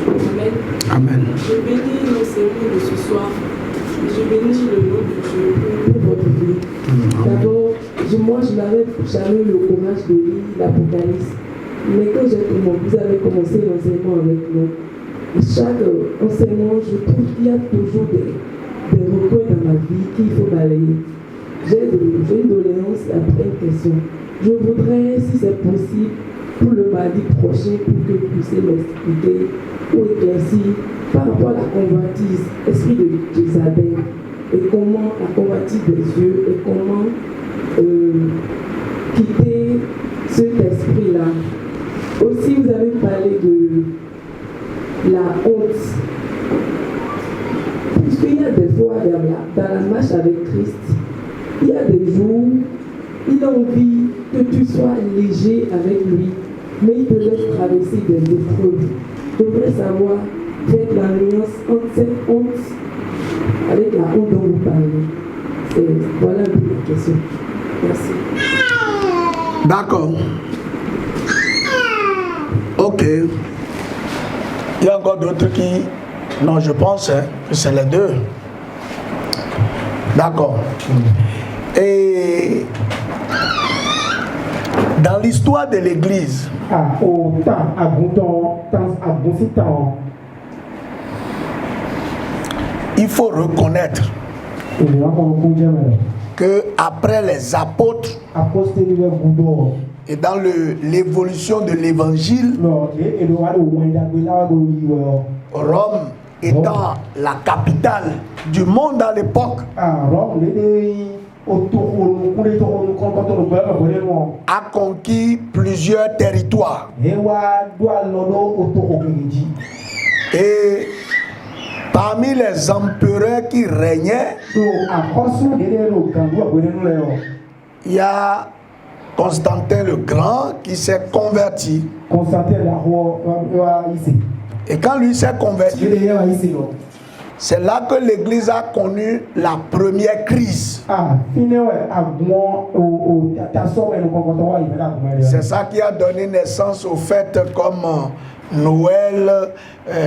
Amen. Amen. Je bénis l'enseignement de ce soir. Je bénis le nom de Dieu pour votre vie. D'abord, moi, je n'avais jamais le courage de lire l'Apocalypse. Mais quand vous avez commencé l'enseignement avec nous, chaque enseignement, je trouve qu'il y a toujours des recoins dans ma vie qu'il faut balayer. J'ai une doléance après une question. Je voudrais, si c'est possible, pour le mardi prochain, pour que vous puissiez m'expliquer ou éclaircir par rapport à la convoitise, esprit de Isabelle, et comment la convoitise des yeux, et comment quitter cet esprit-là. Aussi, vous avez parlé de la honte. Puisqu'il y a des fois dans la marche avec Christ, il y a des jours, il a envie que tu sois léger avec lui, mais il te laisse traverser des épreuves. Je voudrais savoir, faites la nuance entre cette honte avec la honte dont vous parlez. Voilà un peu la question. Merci. D'accord. Ok. Il y a encore d'autres qui... Non, je pense que c'est les deux. D'accord. Et dans l'histoire de l'Église, il faut reconnaître que après les apôtres et dans l'évolution de l'évangile, Rome étant la capitale du monde à l'époque, a conquis plusieurs territoires. Et parmi les empereurs qui régnaient, il y a Constantin le Grand qui s'est converti. Et quand lui s'est converti, c'est là que l'Église a connu la première crise. C'est ça qui a donné naissance aux fêtes comme Noël,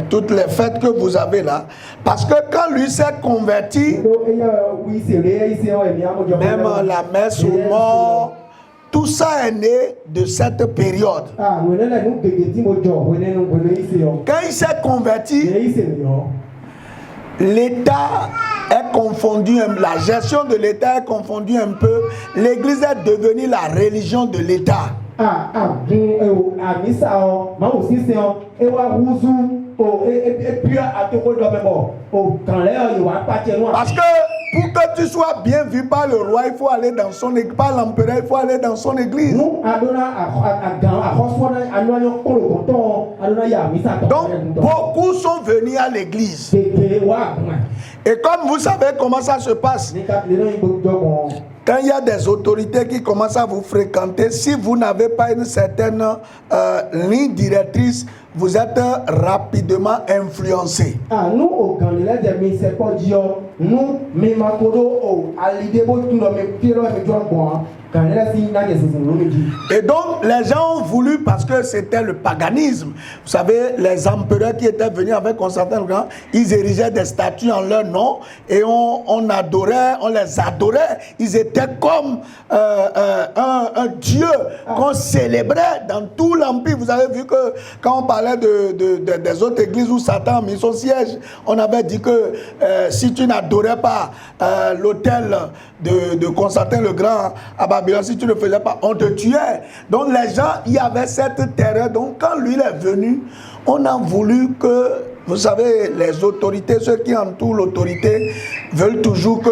toutes les fêtes que vous avez là. Parce que quand lui s'est converti, même la messe aux morts, tout ça est né de cette période. Quand il s'est converti, l'État est confondu, la gestion de l'État est confondue un peu. L'Église est devenue la religion de l'État. Parce que pour que tu sois bien vu par le roi, il faut aller dans son église. Par l'empereur, il faut aller dans son église. Donc, beaucoup sont venus à l'église. Et comme vous savez comment ça se passe, quand il y a des autorités qui commencent à vous fréquenter, si vous n'avez pas une certaine ligne directrice, vous êtes rapidement influencé. Nous, au Canada, nous, et donc les gens ont voulu, parce que c'était le paganisme, vous savez, les empereurs qui étaient venus avec Constantin le Grand, ils érigeaient des statues en leur nom et on adorait, on les adorait. Ils étaient comme un dieu qu'on célébrait dans tout l'empire. Vous avez vu que quand on parlait des autres églises où Satan a mis son siège, on avait dit que si tu n'adorais pas l'autel de Constantin le Grand à Babylone, si tu ne le faisais pas, on te tuait. Donc les gens, il y avait cette terreur. Donc quand lui est venu, on a voulu que, vous savez, les autorités, ceux qui entourent l'autorité, veulent toujours que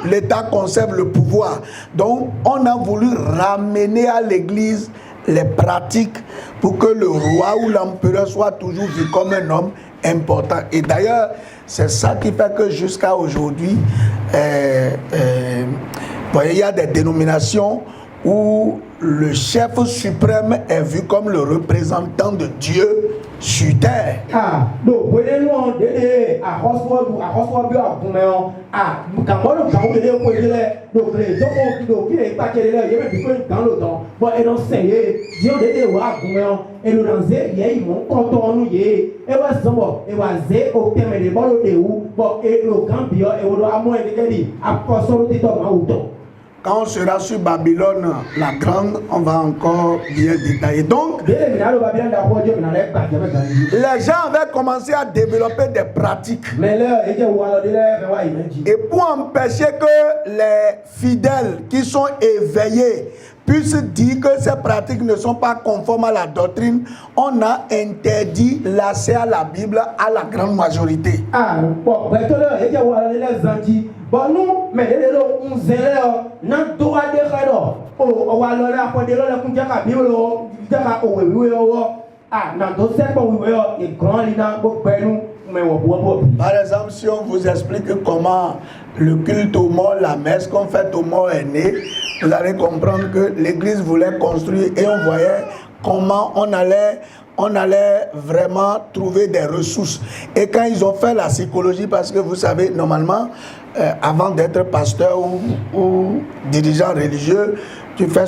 l'État conserve le pouvoir. Donc on a voulu ramener à l'église les pratiques pour que le roi ou l'empereur soit toujours vu comme un homme important. Et d'ailleurs, c'est ça qui fait que jusqu'à aujourd'hui, voyez, il y a des dénominations où le chef suprême est vu comme le représentant de Dieu sur terre. Quand on sera sur Babylone, la grande, on va encore bien détailler. Donc, les gens avaient commencé à développer des pratiques. Et pour empêcher que les fidèles qui sont éveillés puissent dire que ces pratiques ne sont pas conformes à la doctrine, on a interdit l'accès à la Bible à la grande majorité. Par exemple, si on vous explique comment le culte aux morts, la messe qu'on fait aux morts est née, vous allez comprendre que l'Église voulait construire et on voyait comment on allait vraiment trouver des ressources. Et quand ils ont fait la psychologie, parce que vous savez, normalement, avant d'être pasteur ou dirigeant religieux, tu fais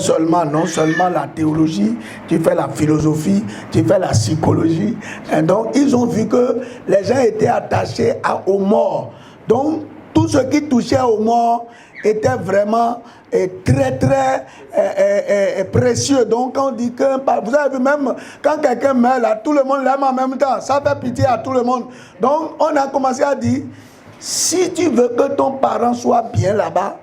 non seulement la théologie, tu fais la philosophie, tu fais la psychologie. Et donc, ils ont vu que les gens étaient attachés aux morts. Donc, tout ce qui touchait aux morts était vraiment très précieux. Donc quand on dit que, vous avez vu, même quand quelqu'un meurt là, tout le monde l'aime en même temps, ça fait pitié à tout le monde. Donc on a commencé à dire, si tu veux que ton parent soit bien là-bas,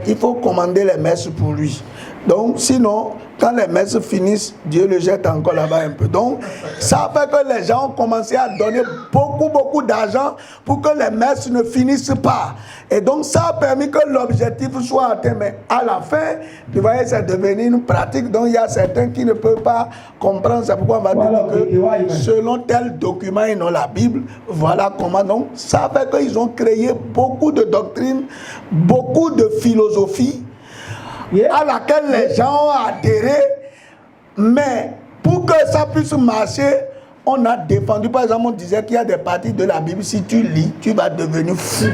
il faut commander les messes pour lui. Donc sinon, Quand les messes finissent, Dieu le jette encore là-bas un peu. Donc, ça fait que les gens ont commencé à donner beaucoup d'argent pour que les messes ne finissent pas. Et donc, ça a permis que l'objectif soit atteint. Mais à la fin, vous voyez, c'est devenu une pratique. Donc, il y a certains qui ne peuvent pas comprendre. C'est pourquoi on va dire que selon tel document et non la Bible, voilà comment. Donc, ça fait qu'ils ont créé beaucoup de doctrines, beaucoup de philosophies, à laquelle les gens ont adhéré, mais pour que ça puisse marcher, on a défendu. Par exemple, on disait qu'il y a des parties de la Bible, si tu lis, tu vas devenir fou.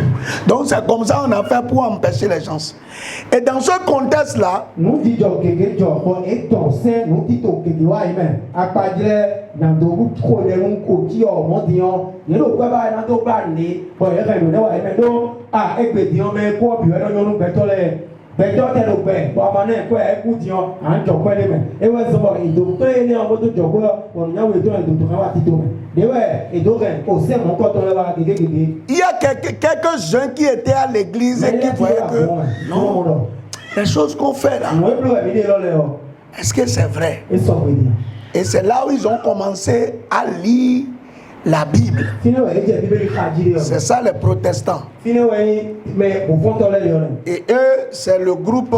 Donc c'est comme ça qu'on a fait pour empêcher les gens. Et dans ce contexte-là, il y a quelques-uns qui étaient à l'église et qui voyaient que non, les choses qu'on fait là, est-ce que c'est vrai? Et c'est là où ils ont commencé à lire la Bible. C'est ça les protestants. Et eux, c'est le groupe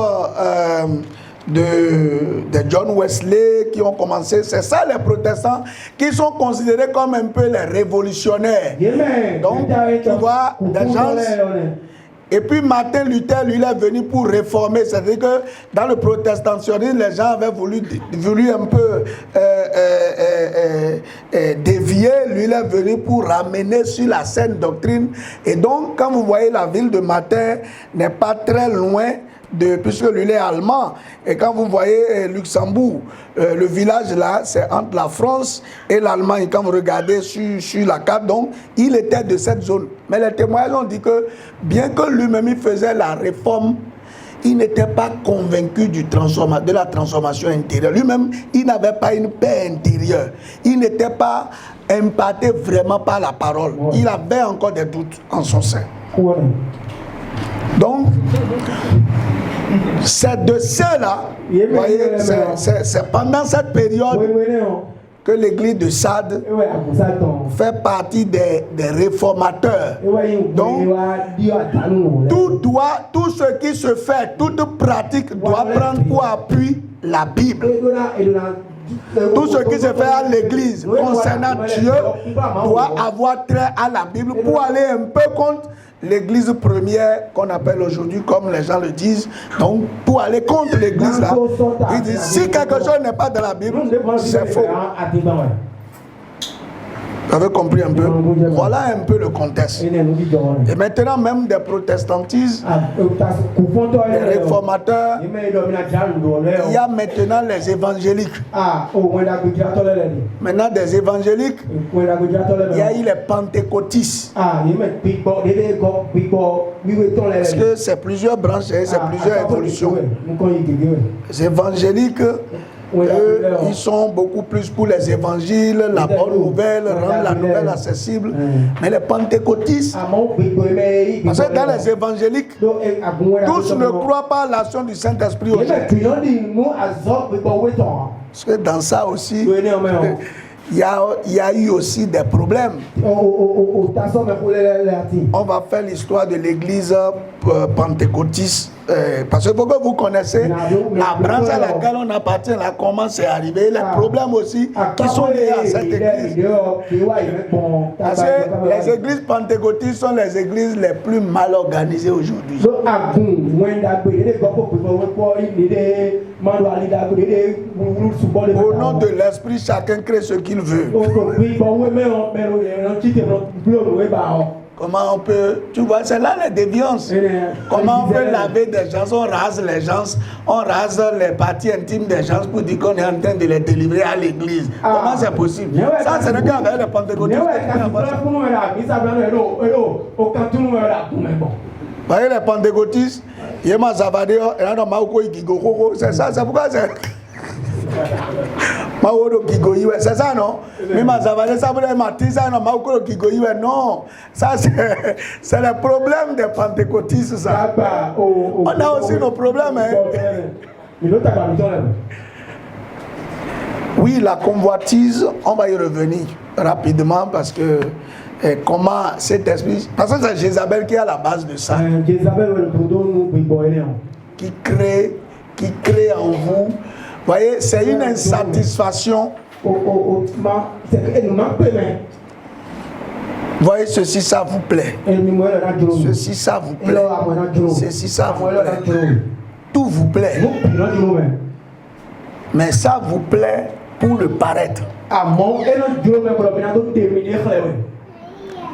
de John Wesley qui ont commencé. C'est ça les protestants qui sont considérés comme un peu les révolutionnaires. Donc, tu vois, des gens. Et puis Martin Luther, lui, il est venu pour réformer. C'est-à-dire que dans le protestantisme, les gens avaient voulu un peu dévier. Lui, il est venu pour ramener sur la saine doctrine. Et donc, quand vous voyez la ville de Martin, n'est pas très loin puisque lui il est allemand, et quand vous voyez Luxembourg, le village là, c'est entre la France et l'Allemagne. Quand vous regardez sur la carte, donc il était de cette zone. Mais les témoignages ont dit que bien que lui-même il faisait la réforme, il n'était pas convaincu de la transformation intérieure. Lui-même, il n'avait pas une paix intérieure. Il n'était pas impacté vraiment par la parole. Il avait encore des doutes en son sein. Donc, c'est de cela, vous voyez, c'est pendant cette période que l'église de Sade fait partie des réformateurs. Donc, tout ce qui se fait, toute pratique doit prendre pour appui la Bible. Tout ce qui se fait à l'église concernant Dieu doit avoir trait à la Bible pour aller un peu contre l'église première qu'on appelle aujourd'hui, comme les gens le disent. Donc, pour aller contre l'église là, ils disent si quelque chose n'est pas dans la Bible, c'est faux. Vous avez compris un peu? Voilà un peu le contexte. Et maintenant, même des protestantistes, des réformateurs, il y a maintenant les évangéliques. Maintenant, des évangéliques, il y a eu les pentecôtistes. Parce que c'est plusieurs branches, c'est plusieurs évolutions. Les évangéliques, eux, ils sont beaucoup plus pour les évangiles, la bonne nouvelle, rendre la nouvelle accessible. Mais les pentecôtistes, parce que dans les évangéliques, tous ne croient pas à l'action du Saint-Esprit aujourd'hui. Parce que dans ça aussi, il y a eu aussi des problèmes. On va faire l'histoire de l'église pentecôtiste. Parce que pour que vous connaissez la branche à laquelle on appartient, là, comment c'est arrivé, les problèmes aussi qui sont liés à cette église. Parce que les églises pentecôtistes sont les églises les plus mal organisées aujourd'hui. Au nom de l'esprit, chacun crée ce qu'il veut. Comment on peut, tu vois, c'est là les déviances. Comment on peut laver des gens, on rase les gens, on rase les parties intimes des gens pour dire qu'on est en train de les délivrer à l'église. Comment c'est possible? Ça, c'est le cas avec les pentecôtistes. Vous voyez les pentecôtistes, c'est ça, c'est pourquoi c'est... C'est ça, non? Non, ça c'est le problème des pentecôtistes, ça. On a aussi nos problèmes. Oui, la convoitise, on va y revenir rapidement parce que comment cet esprit... Parce que c'est Jézabel qui est à la base de ça. Qui crée en vous. Vous voyez, c'est une insatisfaction. Vous voyez, ceci, ça vous plaît. Ceci, ça vous plaît. Ceci, ça vous plaît. Tout vous plaît. Mais ça vous plaît pour le paraître.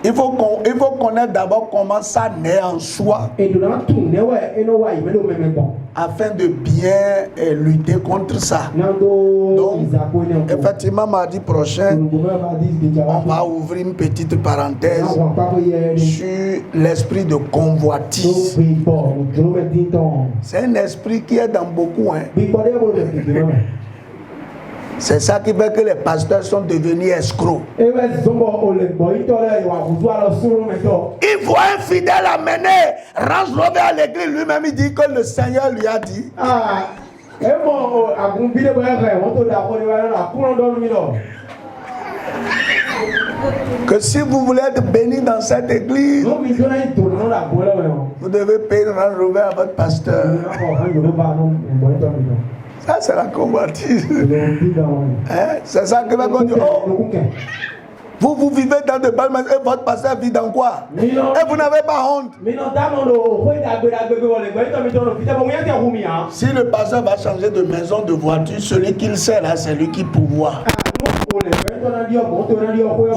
Il faut connaître d'abord comment ça naît en soi afin de bien lutter contre ça. Donc, effectivement, mardi prochain, on va ouvrir une petite parenthèse sur l'esprit de convoitise. C'est un esprit qui est dans beaucoup. C'est ça qui fait que les pasteurs sont devenus escrocs. Il voit un fidèle amener Range Rover à l'église, lui-même il dit que le Seigneur lui a dit. Que si vous voulez être béni dans cette église, vous devez payer le Range Rover à votre pasteur. Ça, c'est la convoitise. C'est ça que va dire. Oh, vous vivez dans de belles maisons et votre pasteur vit dans quoi? Et vous n'avez pas honte. Si le pasteur va changer de maison, de voiture, celui qu'il sait là, c'est lui qui pourvoit. Vous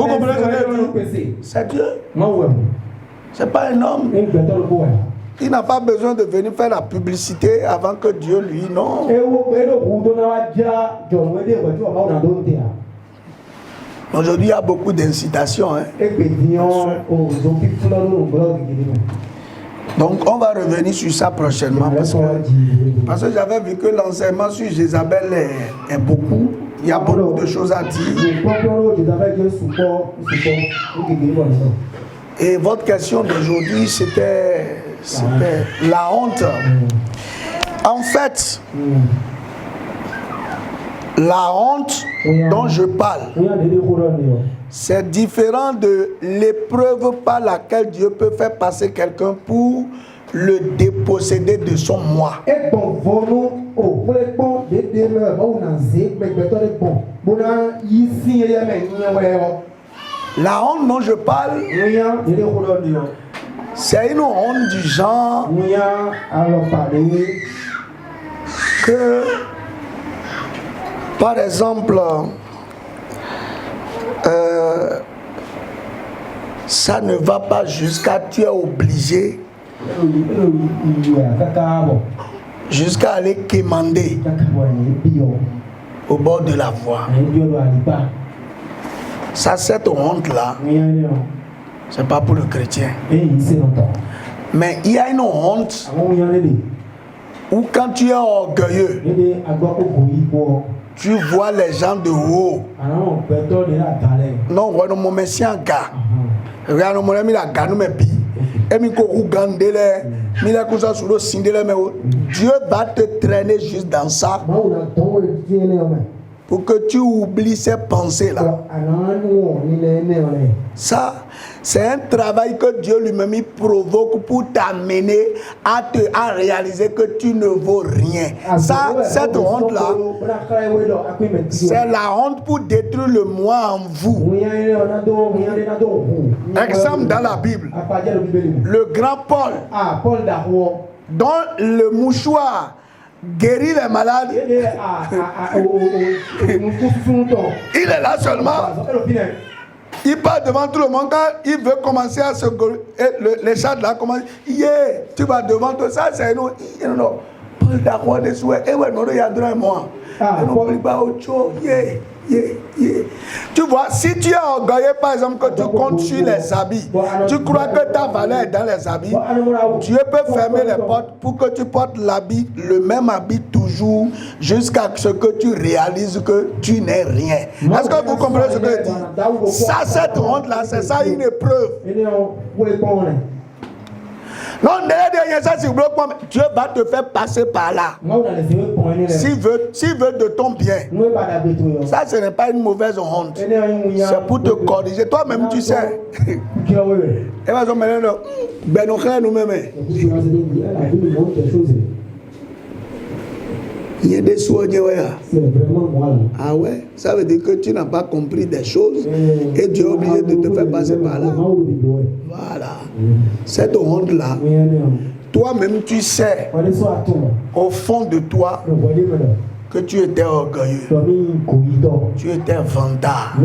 comprenez ce que je dis? C'est Dieu. C'est pas un homme. Il n'a pas besoin de venir faire la publicité avant que Dieu lui, non. Aujourd'hui, il y a beaucoup d'incitations. Donc, on va revenir sur ça prochainement parce que j'avais vu que l'enseignement sur Jézabel est beaucoup. Il y a beaucoup de choses à dire. Et votre question d'aujourd'hui, c'était la honte. En fait, la honte dont je parle, c'est différent de l'épreuve par laquelle Dieu peut faire passer quelqu'un pour le déposséder de son moi. La honte dont je parle, c'est une honte du genre que, par exemple, ça ne va pas jusqu'à tu es obligé jusqu'à aller quémander au bord de la voie. Ça, cette honte-là, c'est pas pour le chrétien. Mais il y a une honte où quand tu es orgueilleux, tu vois les gens de haut. Non, on me met un gars. Regarde, on me met la gars, nous me pille. Et Dieu va te traîner juste dans ça pour que tu oublies ces pensées-là. Ça, c'est un travail que Dieu lui-même provoque pour t'amener à réaliser que tu ne vaux rien. Ça, cette honte-là, c'est la honte pour détruire le moi en vous. Exemple dans la Bible, le grand Paul, dont le mouchoir guérit les malades. Il est là seulement. Il part devant tout le monde quand il veut commencer à se... Les chats là commencent. Yeah, tu vas devant tout ça, c'est nous. Non, Paul d'accord de souhait. Et ouais, non, il y a droit à moi. Non, pas autre chose. Yeah. Tu vois, si tu es orgueilleux, par exemple, que tu comptes sur les habits, tu crois que ta valeur est dans les habits, Dieu peut fermer les portes pour que tu portes l'habit, le même habit toujours, jusqu'à ce que tu réalises que tu n'es rien. Est-ce que vous comprenez ce que je dis? Ça, cette honte-là, c'est ça une épreuve. Non, Dieu va te faire passer par là. S'il veut de ton bien. Ça, ce n'est pas une mauvaise honte. C'est pour te corriger. Toi-même, tu sais. Et vas-y, maintenant, nous-mêmes. Il y a des soignants. Ah ouais, ça veut dire que tu n'as pas compris des choses et tu es obligé de te faire passer par là. Voilà. Cette honte-là, toi-même tu sais au fond de toi que tu étais orgueilleux, tu étais vantard,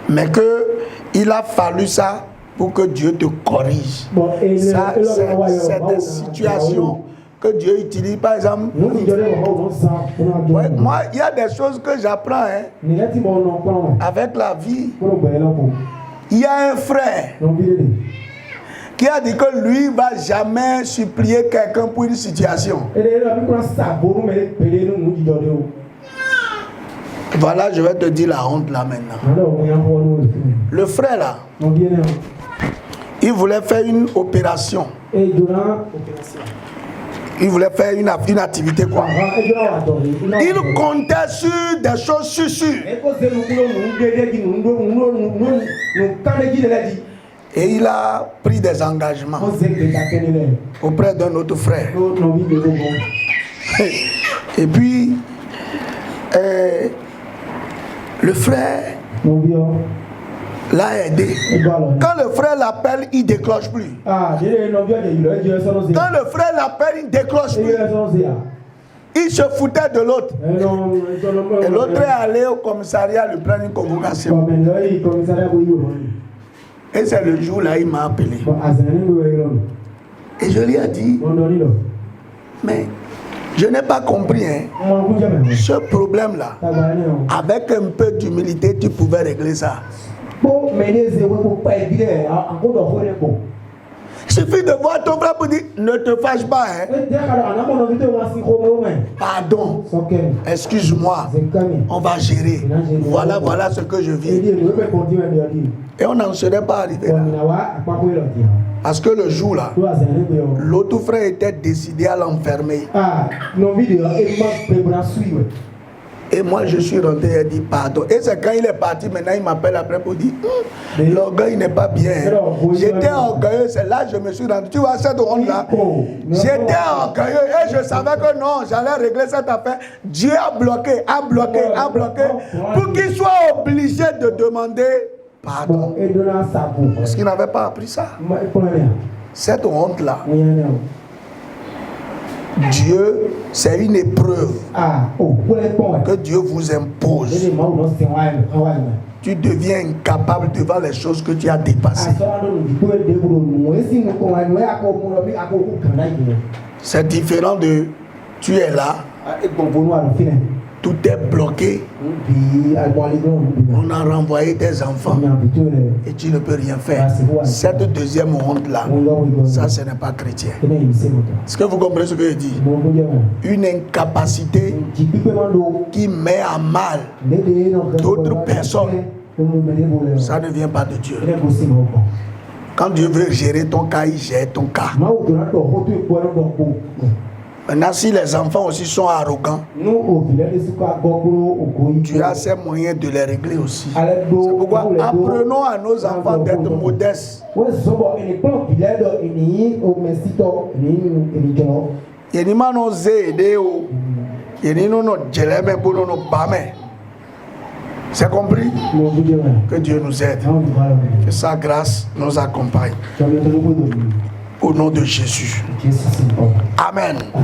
mais qu'il a fallu ça pour que Dieu te corrige. Ça, c'est des situations que Dieu utilise. Par exemple, ouais, moi, il y a des choses que j'apprends avec la vie. Il y a un frère qui a dit que lui ne va jamais supplier quelqu'un pour une situation. Voilà, je vais te dire la honte là maintenant. Le frère là, il voulait faire une opération. Il voulait faire une activité quoi. Il comptait sur des choses sûres. Et il a pris des engagements auprès d'un autre frère. Et puis, le frère l'a aidé. Quand le frère l'appelle, il ne décroche plus. Quand le frère l'appelle, il ne décroche plus. Il se foutait de l'autre. Et l'autre est allé au commissariat lui prendre une convocation. Et c'est le jour là, il m'a appelé. Et je lui ai dit, mais je n'ai pas compris ce problème-là. Avec un peu d'humilité, tu pouvais régler ça. Il suffit de voir ton frère pour dire, ne te fâche pas. Pardon, excuse-moi, on va gérer. Voilà ce que je vis. Et on n'en serait pas arrivé là. Parce que le jour là, l'autre frère était décidé à l'enfermer. Et moi je suis rentré et dit pardon. Et c'est quand il est parti, maintenant il m'appelle après pour dire l'orgueil n'est pas bien. J'étais orgueilleux, c'est là que je me suis rendu. Tu vois cette honte là, j'étais orgueilleux et je savais que non, j'allais régler cette affaire. Dieu a bloqué pour qu'il soit obligé de demander pardon. Parce qu'il n'avait pas appris ça. Cette honte là, Dieu, c'est une épreuve que Dieu vous impose. Tu deviens incapable devant les choses que tu as dépassées. C'est différent de tu es là, tout est bloqué, on a renvoyé tes enfants et tu ne peux rien faire. Cette deuxième honte là, ça ce n'est pas chrétien. Est-ce que vous comprenez ce que je dis? Une incapacité qui met à mal d'autres personnes, ça ne vient pas de Dieu. Quand Dieu veut gérer ton cas, il gère ton cas. Maintenant, si les enfants aussi sont arrogants, tu as ces moyens de les régler aussi. C'est pourquoi apprenons à nos enfants d'être modestes. C'est compris? Que Dieu nous aide. Que sa grâce nous accompagne. Au nom de Jésus. Amen.